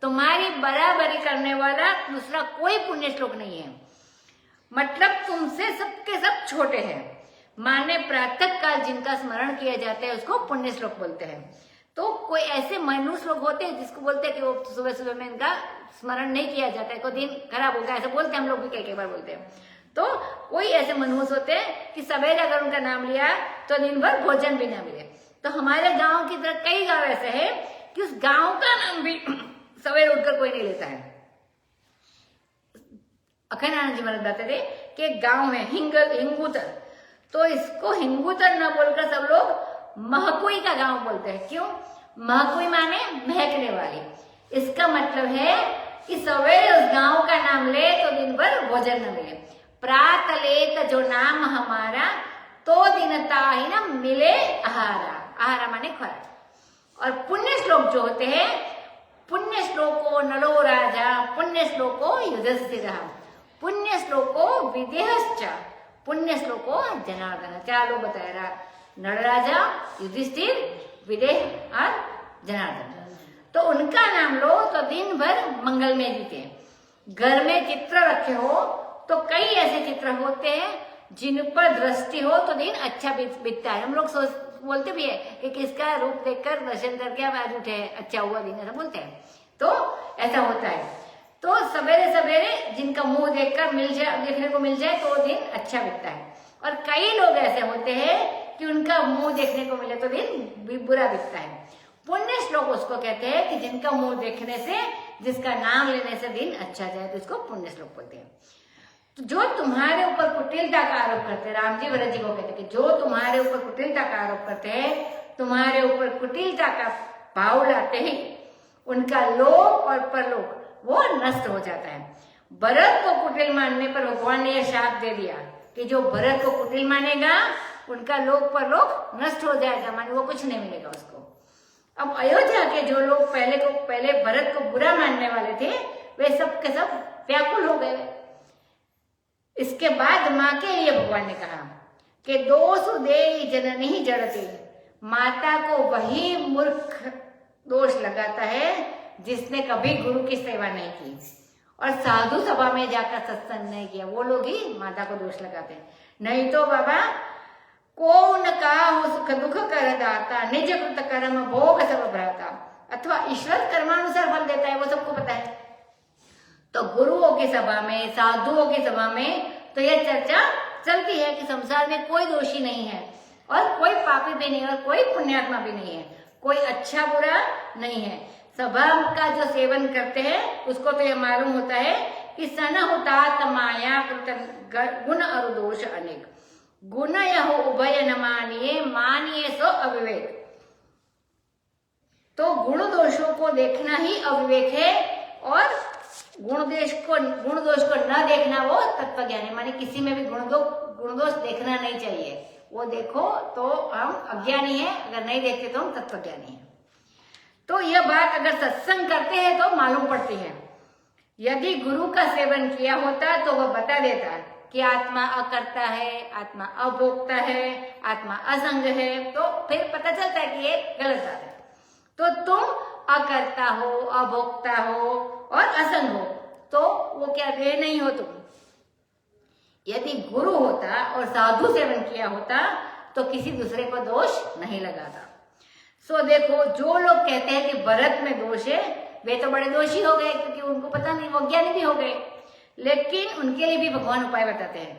तुम्हारी बराबरी करने वाला दूसरा कोई पुण्य श्लोक नहीं है, मतलब तुमसे सबके सब छोटे हैं। माने प्रातः काल जिनका स्मरण किया जाता है उसको पुण्य श्लोक बोलते हैं। तो कोई ऐसे मनुष्य लोग होते हैं जिसको बोलते हैं कि वो सुबह सुबह में इनका स्मरण नहीं किया जाता है, कोई दिन खराब हो गया, ऐसा बोलते हैं हम लोग भी कई बार बोलते हैं। तो कोई ऐसे मनुष्य होते हैं कि सवेरे अगर उनका नाम लिया तो दिन भर भोजन भी ना मिले। तो हमारे गांव की तरह कई गांव ऐसे हैं कि उस गांव का नाम भी सवेरे उठकर कोई नहीं लेता है। अखंडानंद जी महाराज बताते थे कि एक गांव है हिंगूतर, तो इसको हिंगूतर न बोलकर सब लोग महकुई का गांव बोलते हैं। क्यों? महकुई माने महकने वाली। इसका मतलब है कि सवेरे उस गांव का नाम ले तो दिन भर भोजन न मिले। प्रात लेत जो नाम हमारा तो दिनता ही न मिले आहारा। आहारा माने खुराक। और पुण्य श्लोक जो होते हैं, पुण्य श्लोको नलो राजा पुण्य श्लोको युधिष्ठिरः पुण्य श्लोको विदेहश्च पुण्य श्लोको जनार्दन। चार लोग बताया रहा, नल राजा, युधिष्ठिर, विदेह और जनार्दन। तो उनका नाम लो तो दिन भर मंगल में जीते। घर में चित्र रखे हो तो कई ऐसे चित्र होते हैं जिन पर दृष्टि हो तो दिन अच्छा बीतता है। हम लोग बोलते भी है कि किसका रूप देखकर दर्शन करके अब आज उठे, अच्छा हुआ दिन, ऐसा बोलते हैं। तो ऐसा होता है। तो सवेरे सवेरे जिनका मुंह देखने को मिल जाए तो दिन अच्छा बीतता है। और कई लोग ऐसे होते हैं कि उनका मुंह देखने को मिले तो दिन बुरा बीतता है। पुण्य श्लोक उसको कहते हैं कि जिनका मुंह देखने से, जिसका नाम लेने से दिन अच्छा जाए, तो इसको पुण्य श्लोक बोलते हैं। तो जो तुम्हारे ऊपर कुटिलता का आरोप करते हैं, राम जी भरत जी को कहते हैं कि जो तुम्हारे ऊपर कुटिलता का आरोप करते हैं, तुम्हारे ऊपर कुटिलता का भाव लाते हैं, उनका लोक और परलोक वो नष्ट हो जाता है। भरत को कुटिल मानने पर भगवान ने यह शाप दे दिया कि जो भरत को कुटिल मानेगा उनका लोक परलोक नष्ट हो जाएगा, माने वो कुछ नहीं मिलेगा उसको। अब अयोध्या के जो लोग पहले भरत को बुरा मानने वाले थे, वे सब के सब व्याकुल हो गए। इसके बाद माँ के लिए भगवान ने कहा कि दोषु देहि जननी जड़ते, माता को वही मूर्ख दोष लगाता है जिसने कभी गुरु की सेवा नहीं की और साधु सभा में जाकर सत्संग नहीं किया, वो लोग ही माता को दोष लगाते हैं। नहीं तो बाबा को न काहु सुख दुख कर दाता निज कृत कर्म भोग सब भ्राता, अथवा ईश्वर कर्मानुसार फल देता है, वो सबको पता है। तो गुरुओं की सभा में, साधुओं की सभा में तो यह चर्चा चलती है कि संसार में कोई दोषी नहीं है और कोई पापी भी नहीं और कोई पुण्यात्मा भी नहीं है, कोई अच्छा बुरा नहीं है। सभा का जो सेवन करते हैं उसको तो यह मालूम होता है कि सन हुतात माया कृत गुण और दोष अनेक, गुण यह उभय न मानिए सो अविवेक। तो गुण दोषों को देखना ही अविवेक है और गुण दोष को न देखना वो तत्व ज्ञान है। माने किसी में भी गुण दोष देखना नहीं चाहिए। वो देखो तो हम अज्ञानी हैं, अगर नहीं देखते तो हम तत्व ज्ञानी हैं। तो यह बात अगर सत्संग करते हैं तो मालूम पड़ती है। यदि गुरु का सेवन किया होता तो वह बता देता कि आत्मा अकर्ता है, आत्मा अभोक्ता है, आत्मा असंग है, तो फिर पता चलता है कि ये गलत बात है। तो तुम अकर्ता हो, अभोक्ता हो और असंग हो, तो वो क्या वे नहीं हो तुम। यदि गुरु होता और साधु सेवन किया होता तो किसी दूसरे को दोष नहीं लगाता। सो देखो, जो लोग कहते हैं कि भरत में दोष है, वे तो बड़े दोषी हो गए क्योंकि उनको पता नहीं, वो ज्ञानी भी हो गए। लेकिन उनके लिए भी भगवान उपाय बताते हैं।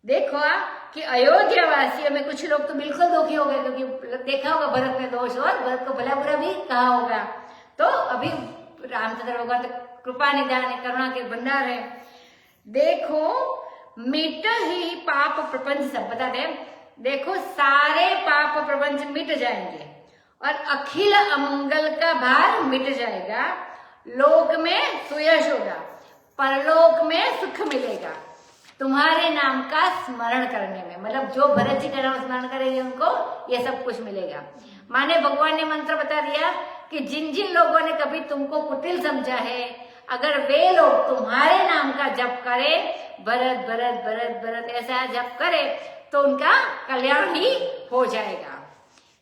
देखो कि अयोध्या वासियों में कुछ लोग तो बिल्कुल दुखी हो गए क्योंकि देखा होगा भरत में दोष और भरत को भला बुरा भी कहा होगा। तो अभी रामचंद्र भगवान कृपा निधान है, करुणा के भंडार है। देखो मिट ही पाप प्रपंच, सब बता दे। देखो सारे पाप प्रपंच मिट जाएंगे और अखिल अमंगल का भार मिट जाएगा। लोक में सुयश होगा, परलोक में सुख मिलेगा तुम्हारे नाम का स्मरण करने में। मतलब जो भरत जी का नाम स्मरण करेंगे उनको ये सब कुछ मिलेगा। माने भगवान ने मंत्र बता दिया कि जिन जिन लोगों ने कभी तुमको कुटिल समझा है, अगर वे लोग तुम्हारे नाम का जप करे, भरत भरत भरत भरत ऐसा जप करे, तो उनका कल्याण ही हो जाएगा।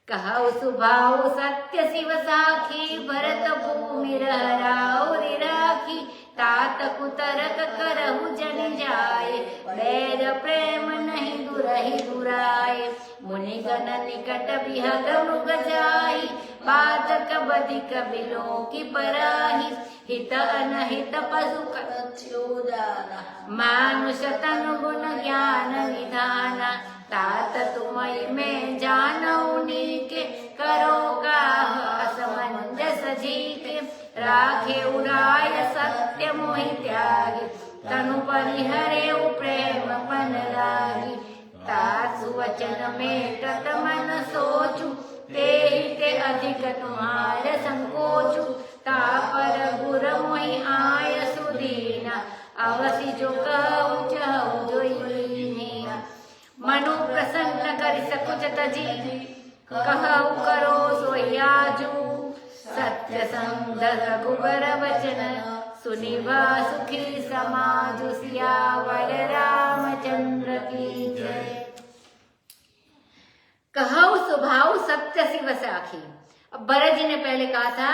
कहु सुभाव सत्य शिव साखी, भरत भूमि राउ राखी। तात कुतरक करहु जन जाय, बैर प्रेम नहीं दुरहि दुराय। मुनिगण निकट बिहग मृग जाई, बाधक बधिक बिलोकी पराहि। हित अनहित पशु कछुदाना, मानुष तनु गुण ज्ञान निधान। तात तुमहि में जानऊ नीके, करो काह असमंजस जीके। राखे उराय सत्य मोहि त्यागी, तनु परिहरे प्रेम पन लागी। तासु वचन मेटत मन सोचु, तेहि ते अधिक तुम्हारे संकोचु। तापर गुर मोहि आय सुदीना, अवसि जो कहु चहु जोईनीना। मनु प्रसन्न करि सकुच तजी, कहु करो सोई आजू। सत्य संग रघुबर वचन, सुनिभा सुखी समाजु। सियावर रामचंद्र की जय। कहु स्वभाव सत्य शिव साखी। अब भरत जी ने पहले कहा था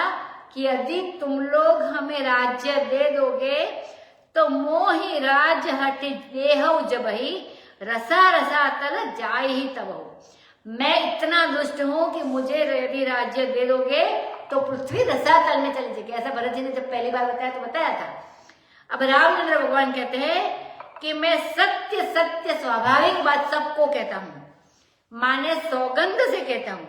कि यदि तुम लोग हमें राज्य दे दोगे तो मोहि राज्य हटि देहु जबहि, रसा रसा तल जाय ही तब हो। मैं इतना दुष्ट हूं कि मुझे यदि राज्य दे दोगे तो पृथ्वी रसा तल में चली जाएगी। ऐसा भरत जी ने जब पहली बार बताया तो बताया था। अब रामचंद्र भगवान कहते हैं कि मैं सत्य सत्य स्वाभाविक बात सबको कहता हूं, माने सौगंध से कहता हूं।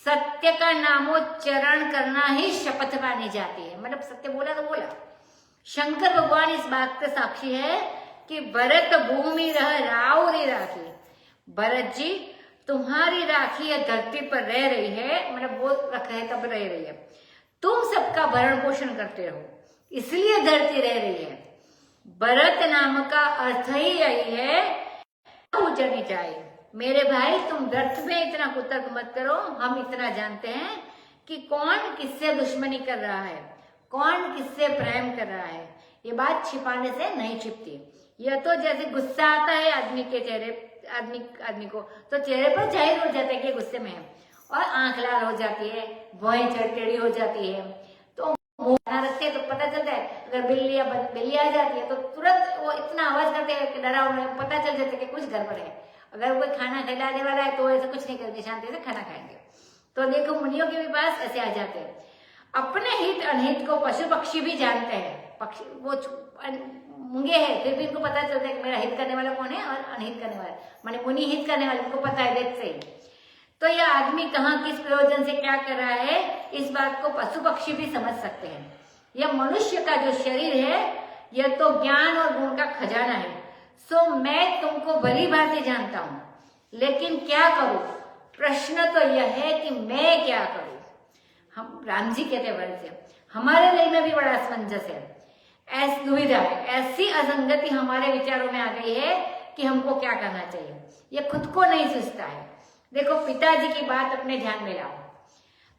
सत्य का नामोच्चारण करना ही शपथ मानी जाती है, मतलब सत्य बोला तो बोला। शंकर भगवान इस बात के साक्षी है कि भरत भूमि रह राव रे राखी। भरत जी तुम्हारी राखी यह धरती पर रह रही है, मतलब वो रख रहे तब रह रही है। तुम सबका भरण पोषण करते रहो, इसलिए धरती रह रही है। भरत नाम का अर्थ ही यही है, उजड़ी जाए। मेरे भाई तुम व्यर्थ में इतना कुतर्क मत करो। हम इतना जानते हैं कि कौन किससे दुश्मनी कर रहा है, कौन किससे प्रेम कर रहा है। ये बात छिपाने से नहीं छिपती। यह तो जैसे गुस्सा आता है आदमी के चेहरे, आदमी को तो चेहरे पर जाहिर हो जाता है कि गुस्से में है, और आंख लाल हो जाती है, भौहें टेढ़ी हो जाती है, तो मुंह ना रखते तो पता चलता है। अगर बिल्ली आ जाती है तो तुरंत वो इतना आवाज करते हैं कि डरा हुआ, पता चल जाता है कि कुछ गड़बड़ है। अगर कोई खाना खिलाने वाला है तो ऐसा कुछ नहीं करते, शांति से खाना खाएंगे। तो देखो मुनियों के भी पास ऐसे आ जाते हैं। अपने हित अनहित को पशु पक्षी भी जानते हैं। पक्षी वो मूंगे हैं, फिर भी इनको पता चलता है कि मेरा हित करने वाला कौन है और अनहित करने वाला, माने मुनि हित करने वाले उनको पता है देख से ही। तो यह आदमी कहाँ किस प्रयोजन से क्या कर रहा है, इस बात को पशु पक्षी भी समझ सकते हैं। यह मनुष्य का जो शरीर है यह तो ज्ञान और गुण का खजाना है। सो मैं तुमको भली भांति जानता हूं, लेकिन क्या करूं? प्रश्न तो यह है कि मैं क्या करूं। हम राम जी कहते हैं से हमारे लिए में भी बड़ा असमंजस है, ऐसी दुविधा है, ऐसी असंगति हमारे विचारों में आ गई है कि हमको क्या करना चाहिए। ये खुद को नहीं सोचता है। देखो पिताजी की बात अपने ध्यान में लाओ।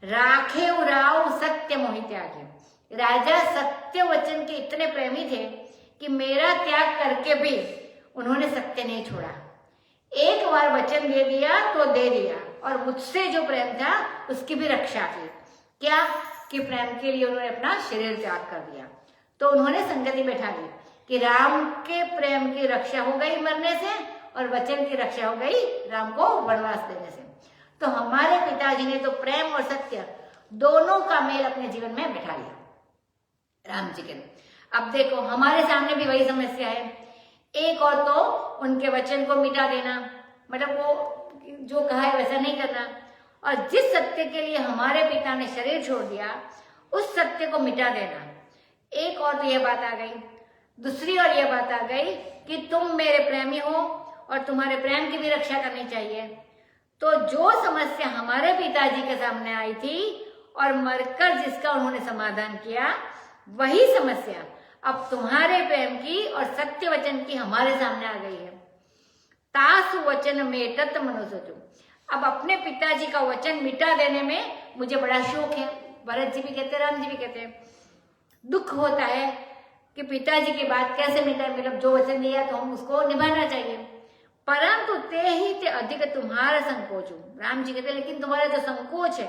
राखे उराव सत्य मोहि त्यागी। राजा सत्य वचन के इतने प्रेमी थे कि मेरा त्याग करके भी उन्होंने सत्य नहीं छोड़ा। एक बार वचन दे दिया तो दे दिया, और मुझसे जो प्रेम था उसकी भी रक्षा की। क्या कि प्रेम के लिए उन्होंने अपना शरीर त्याग कर दिया। तो उन्होंने संगति बैठा दी कि राम के प्रेम की रक्षा हो गई मरने से, और वचन की रक्षा हो गई राम को वनवास देने से। तो हमारे पिताजी ने तो प्रेम और सत्य दोनों का मेल अपने जीवन में बैठा लिया राम जी के। अब देखो हमारे सामने भी वही समस्या है। एक और तो उनके वचन को मिटा देना, मतलब वो जो कहा है वैसा नहीं करना, और जिस सत्य के लिए हमारे पिता ने शरीर छोड़ दिया उस सत्य को मिटा देना। एक और तो यह बात आ गई। दूसरी और यह बात आ गई कि तुम मेरे प्रेमी हो और तुम्हारे प्रेम की भी रक्षा करनी चाहिए। तो जो समस्या हमारे पिताजी के सामने आई थी और मरकर जिसका उन्होंने समाधान किया, वही समस्या अब तुम्हारे प्रेम की और सत्य वचन की हमारे सामने आ गई है। तासु वचन मेटत मनोसोचो। अब अपने पिताजी का वचन मिटा देने में मुझे बड़ा शौक है। भरत जी भी कहते, राम जी भी कहते हैं। दुख होता है कि पिताजी की बात कैसे मिटाए, मतलब जो वचन दिया तो हम उसको निभाना चाहिए। परंतु ते ही ते अधिक तुम्हारा संकोच हूं। राम जी कहते हैं लेकिन तुम्हारा जो संकोच है,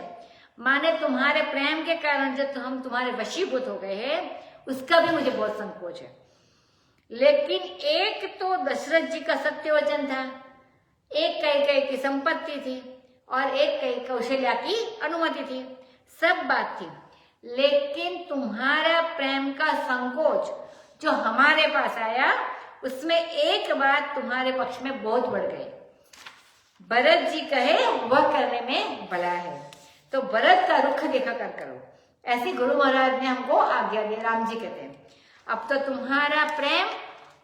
माने तुम्हारे प्रेम के कारण जो हम तुम्हारे वशीभूत हो गए हैं, उसका भी मुझे बहुत संकोच है। लेकिन एक तो दशरथ जी का सत्य वचन था, एक कैकेयी की संपत्ति थी और एक कौशल्या की अनुमति थी, सब बात थी। लेकिन तुम्हारा प्रेम का संकोच जो हमारे पास आया, उसमें एक बात तुम्हारे पक्ष में बहुत बढ़ गई। भरत जी कहे वह करने में भला है, तो भरत का रुख देखा कर करो, ऐसी गुरु महाराज ने हमको आज्ञा दी। राम जी कहते हैं अब तो तुम्हारा प्रेम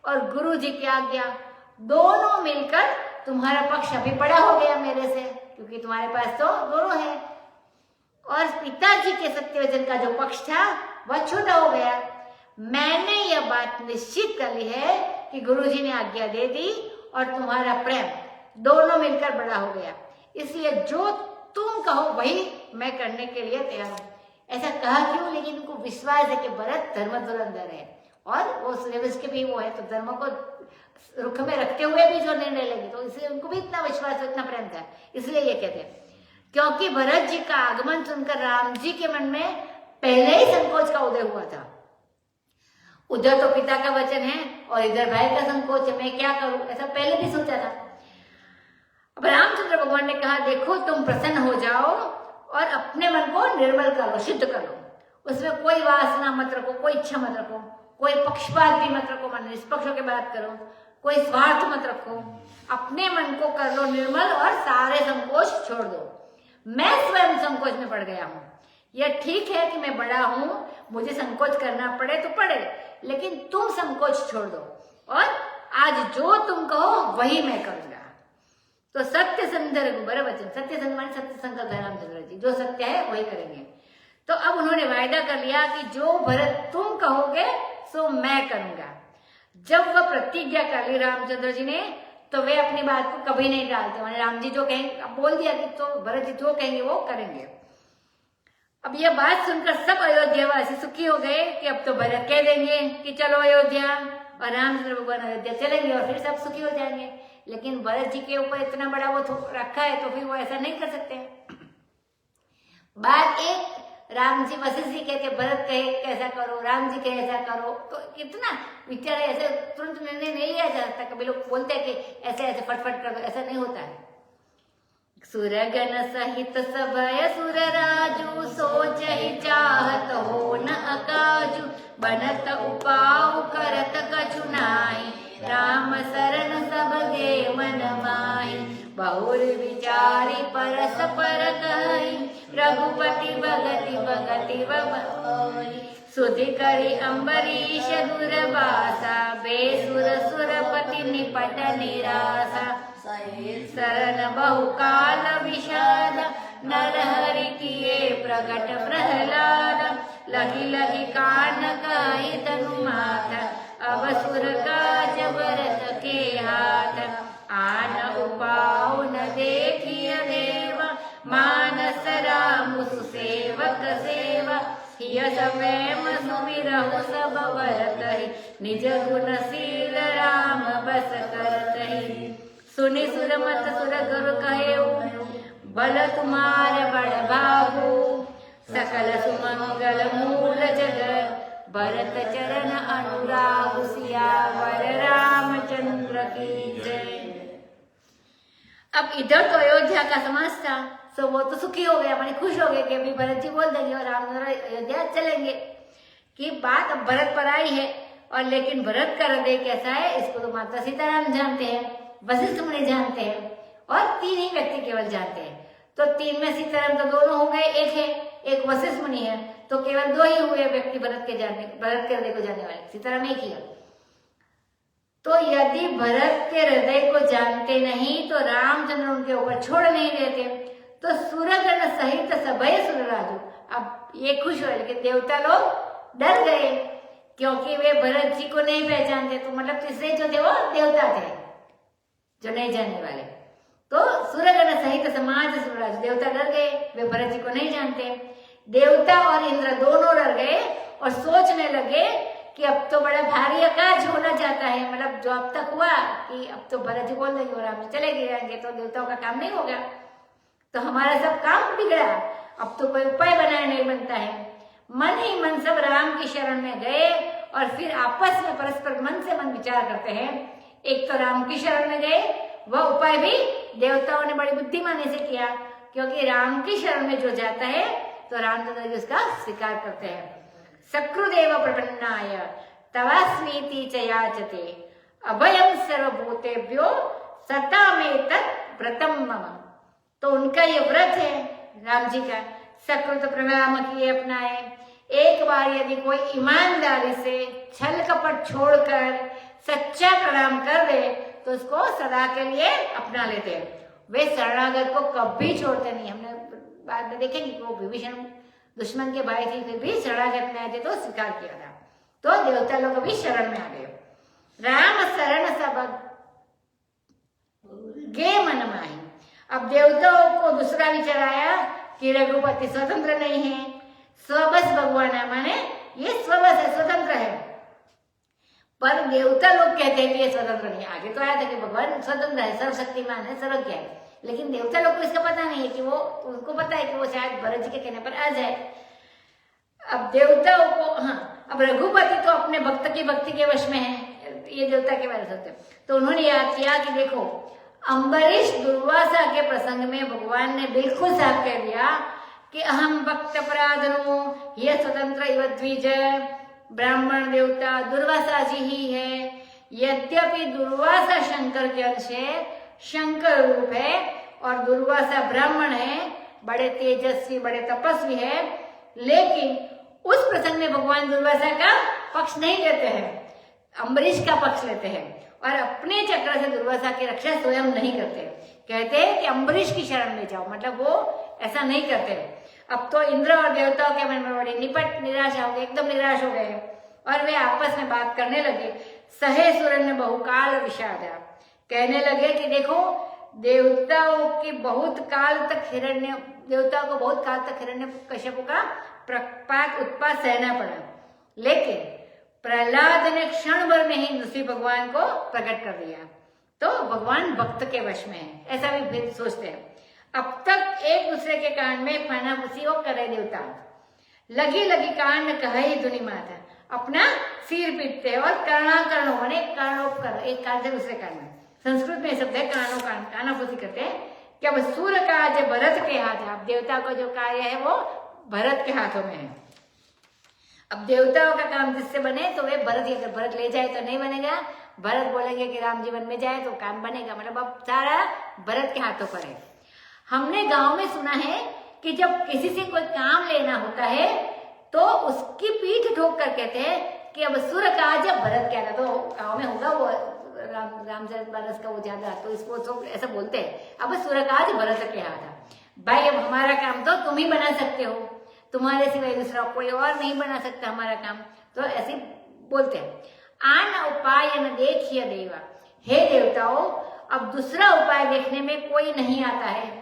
और गुरु जी की आज्ञा दोनों मिलकर तुम्हारा पक्ष अभी बड़ा हो गया मेरे से, क्योंकि तुम्हारे पास तो गुरु है। और पिताजी के सत्य वचन का जो पक्ष था वह छोटा हो गया। मैंने यह बात निश्चित कर ली है कि गुरुजी ने आज्ञा दे दी और तुम्हारा प्रेम दोनों मिलकर बड़ा हो गया, इसलिए जो तुम कहो वही मैं करने के लिए तैयार हूं। ऐसा कहा क्यों? लेकिन उनको विश्वास है कि भरत धर्म धुरंधर है और वो उसके भी वो है, तो धर्म को रुख में रखते हुए भी जो निर्णय लेंगे, तो इसलिए उनको भी इतना विश्वास, इतना प्रेम था, इसलिए ये कहते हैं। क्योंकि भरत जी का आगमन सुनकर राम जी के मन में पहले ही संकोच का उदय हुआ था। उधर तो पिता का वचन है और इधर भाई का संकोच है, मैं क्या करूं, ऐसा पहले भी सोचा था। अब रामचंद्र भगवान ने कहा देखो तुम प्रसन्न हो जाओ और अपने मन को निर्मल करो, शुद्ध करो, उसमें कोई वासना मत रखो, कोई इच्छा मत रखो, कोई पक्षपात भी मत रखो, मन निष्पक्ष होकर बात करो, कोई स्वार्थ मत रखो, अपने मन को कर लो निर्मल और सारे संकोच छोड़ दो। मैं स्वयं संकोच में पड़ गया हूं, यह ठीक है कि मैं बड़ा हूं, मुझे संकोच करना पड़े तो पड़े, लेकिन तुम संकोच छोड़ दो और आज जो तुम कहो वही मैं करूंगा। तो सत्य संदर्भ बर वचन, सत्य संदर्भ सत्य संकल्प है रामचंद्र जी, जो सत्य है वही करेंगे। तो अब उन्होंने वायदा कर लिया कि जो भरत तुम कहोगे सो मैं करूंगा। जब वह प्रतिज्ञा कर ली रामचंद्र जी ने, तो वे अपनी बात को कभी नहीं टालते। मैंने राम जी जो कहेंगे, अब बोल दिया कि तो भरत जी जो कहेंगे वो करेंगे। अब यह बात सुनकर सब अयोध्यावासी सुखी हो गए कि अब तो भरत कह देंगे कि चलो अयोध्या, और रामचंद्र भगवान अयोध्या चलेंगे और फिर सब सुखी हो जाएंगे। लेकिन भरत जी के ऊपर इतना बड़ा वो रखा है, तो फिर वो ऐसा नहीं कर सकते। बात एक, राम जी वशिष्ठ जी कहते भरत कहे कैसा करो, राम जी कहे ऐसा करो, तो कितना विचार, ऐसे तुरंत निर्णय नहीं लिया जा सकता। कभी लोग बोलते हैं कि ऐसे ऐसे फटफट कर दो, ऐसा नहीं होता है। सुरगण सहित सभय सुर राजू, सोच ही चाहत हो न अकाजू, बनत उपाउ करत कछु नाहि, राम शरण सब गे मन माहि, बहुर विचारी परस पर कहि, रघुपति भगति भगति बहोई, सुधि करि अम्बरीश दुर्वासा, बेसुर सुरपति निपट निरासा, शरण बहुकाल विषाद, नरहरि किए प्रगट प्रहलाद, लगी लगी कान कहि तनु माथ, अब सुर काज भरत के हाथ, आन उपाउ न देखिय देव, मानस राम सुसेवक सेवा, हिय सप्रेम सुमिरहु सब बरतहि, निज गुणशील राम बस करतहि, सुनि सुर मत सुर गुरु कहेउ, बल तुम्हार बड़ भागु, सकल सुमंगल मूल जगत, भरत चरण अनुराग, सियावर रामचंद्र की जय। अब इधर तो अयोध्या का समाज था, सो वो तो सुखी हो गया, मैंने खुश हो गए कि अभी भरत जी बोल देंगे और रामचंद्र अयोध्या चलेंगे। कि बात अब भरत पर आई है, और लेकिन भरत का हृदय कैसा है इसको तो माता सीताराम जानते हैं, वशिष्ठ मुनि जानते हैं, और तीन ही व्यक्ति केवल जानते हैं। तो तीन में सीताराम तो दोनों हो गए, एक है, एक वशिष्ठ मुनि है, तो केवल दो ही हुए व्यक्ति भरत के हृदय को जानने वाले, सीताराम एक ही है। तो यदि भरत के हृदय को जानते नहीं तो रामचंद्र उनके ऊपर छोड़ नहीं देते, तो सुरगण सहित सभय सुर राजू, अब ये खुश हुए, लेकिन देवता लोग डर गए क्योंकि वे भरत जी को नहीं पहचानते। तो मतलब तीसरे जो थे वो देवता थे जो नहीं जानने वाले, तो सुरगण सहित समाज सुरराज, देवता डर गए, वे भरत जी को नहीं जानते। देवता और इंद्र दोनों डर गए और सोचने लगे कि अब तो बड़ा भारी अकाज होना चाहता है, मतलब जो अब तक हुआ कि अब तो भरत जी बोल देंगे राम जी चले जाएंगे तो देवताओं का काम नहीं होगा, तो हमारा सब काम बिगड़ा, अब तो कोई उपाय बनाया नहीं बनता है। मन ही मन सब राम की शरण में गए और फिर आपस में परस्पर मन से मन विचार करते हैं। एक तो राम की शरण में गए, वह उपाय भी देवताओं ने बड़ी बुद्धिमानी से किया, क्योंकि राम की शरण में जो जाता है तो रामचंद्र जी उसका स्वीकार करते हैं। सकृदेव प्रपन्नाय तवास्मीति च याचते अभयं सर्वभूतेभ्यो सतामेतत् व्रतम मम। तो उनका ये व्रत है राम जी का, सकृत प्रणाम किए अपनाए। एक बार यदि कोई ईमानदारी से छल कपट छोड़कर सच्चा प्रणाम कर दे तो उसको सदा के लिए अपना लेते हैं। वे शरणागत को कभी छोड़ते नहीं। हमने बाद में देखेंगे कि वो विभीषण दुश्मन के भाई थे, फिर भी शरणागत में आए थे तो स्वीकार किया था, तो देवता लोग अभी शरण में आ गए। राम शरण सब गे मन माही। अब देवताओं को दूसरा विचार आया कि रघुपति स्वतंत्र नहीं है, स्वबस भगवान है, माने ये स्वबस है, स्वतंत्र है। पर देवता लोग कहते हैं कि ये स्वतंत्र नहीं है। आगे तो आया था कि भगवान स्वतंत्र है, सर्वशक्तिमान है, सर्वज्ञ है, लेकिन देवता लोग को इसका पता नहीं है कि वो, उनको पता है कि वो शायद भरत जी के कहने पर आ जाए। अब देवताओं को, हाँ, अब रघुपति तो अपने भक्त की भक्ति के वश में है, ये देवता के बारे में सोचते, तो उन्होंने याद किया कि देखो अम्बरीश दुर्वासा के प्रसंग में भगवान ने बिल्कुल साफ कह दिया कि अहम भक्त पराधनो ये स्वतंत्र इव द्विज। ब्राह्मण देवता दुर्वासा जी ही है। यद्यपि दुर्वासा शंकर के अंश है, शंकर रूप है, और दुर्वासा ब्राह्मण है, बड़े तेजस्वी, बड़े तपस्वी है, लेकिन उस प्रसंग में भगवान दुर्वासा का पक्ष नहीं लेते हैं, अम्बरीश का पक्ष लेते हैं, और अपने चक्र से दुर्वासा की रक्षा स्वयं नहीं करते। कहते हैं कि अम्बरीश की शरण में जाओ, मतलब वो ऐसा नहीं करते। अब तो इंद्र और देवताओं के मन में बड़ी निराशा हो गई, एकदम निराश हो गए, और वे आपस में बात करने लगे। सहे सुरन ने बहुकाल विषादा, कहने लगे कि देखो देवताओं की बहुत काल तक देवताओं को बहुत काल तक हिरण्यकश्यप का प्रपात उत्पात सहना पड़ा, लेकिन प्रहलाद ने क्षण भर में ही नृसिंह भगवान को प्रकट कर दिया, तो भगवान भक्त के वश में है, ऐसा भी फिर सोचते हैं। अब तक एक दूसरे के कान में फनाफूसी हो करे देवता, लगी लगी कान में कहे ही धुनी माता, अपना सिर पीटते और कर्णाकर्णों माने कर्णोपकर, एक कान से दूसरे कान में, संस्कृत में शब्द है कानाफूसी करते हैं कि अब सूर्य का जो भरत के हाथ है, अब देवता का जो कार्य है वो भरत के हाथों में है। अब देवताओं का काम जिससे बने तो वे भरत ही, अगर भरत ले जाए तो नहीं बनेगा, भरत बोलेंगे कि राम जी वन में जाए तो काम बनेगा, मतलब अब सारा भरत के हाथों पर है। हमने गांव में सुना है कि जब किसी से कोई काम लेना होता है तो उसकी पीठ ठोक कर कहते हैं कि अब सूर्य का आज भरत क्या था, तो गाँव में होगा वो रामचरितमानस का वो ज्यादा, तो इसको तो ऐसा बोलते हैं, अब सूर्य का आज भरत के हाथ है। भाई अब हमारा काम तो तुम ही बना सकते हो, तुम्हारे सिवाय दूसरा कोई और नहीं बना सकता हमारा काम, तो ऐसे बोलते हैं। आन उपाय न देखिए देवा, हे देवताओं अब दूसरा उपाय देखने में कोई नहीं आता है।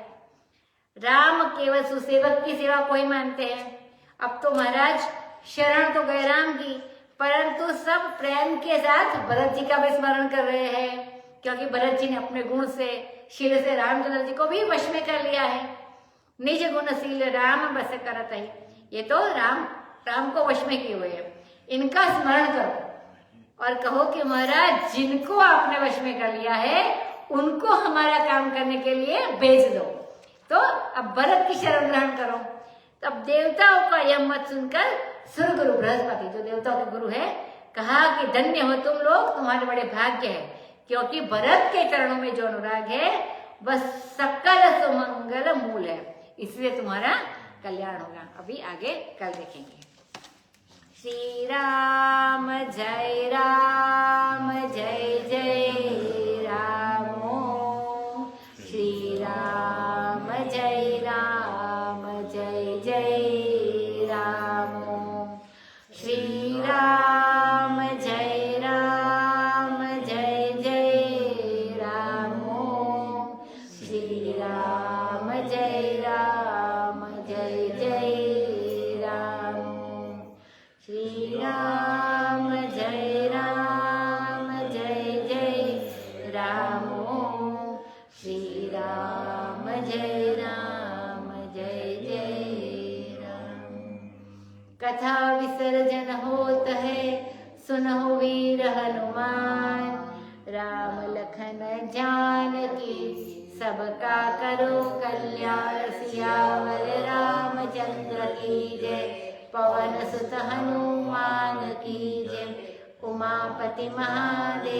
राम केवल सुसेवक की सेवा कोई मानते हैं। अब तो महाराज शरण तो गए राम की, परंतु सब प्रेम के साथ भरत जी का भी स्मरण कर रहे हैं, क्योंकि भरत जी ने अपने गुण से शील से रामचंद्र जी को भी वश में कर लिया है। निज गुणशील राम बस करत है, ये तो राम को वश में किए हुए हैं, इनका स्मरण करो और कहो कि महाराज जिनको आपने वश में कर लिया है उनको हमारा काम करने के लिए भेज दो। तो अब भरत की शरण ग्रहण करो। तब देवताओं का यह मत सुनकर सुर गुरु बृहस्पति, जो देवताओं के गुरु है, कहा कि धन्य हो तुम लोग, तुम्हारे बड़े भाग्य है, क्योंकि भरत के चरणों में जो अनुराग है वह सकल सुमंगल मूल है, इसलिए तुम्हारा कल्याण होगा। अभी आगे कल देखेंगे। श्री राम जय जय रामो, श्री राम जय जय रामो, श्री राम जय जय रामो, श्री राम जय जय रामो, श्री राम जय कथा विसर्जन होत है, सुनहु वीर हनुमान। राम लखन जानकी सबका करो कल्याण, सियावर रामचंद्र की जय, पवन सुत हनुमान की जय। उमापति महादेव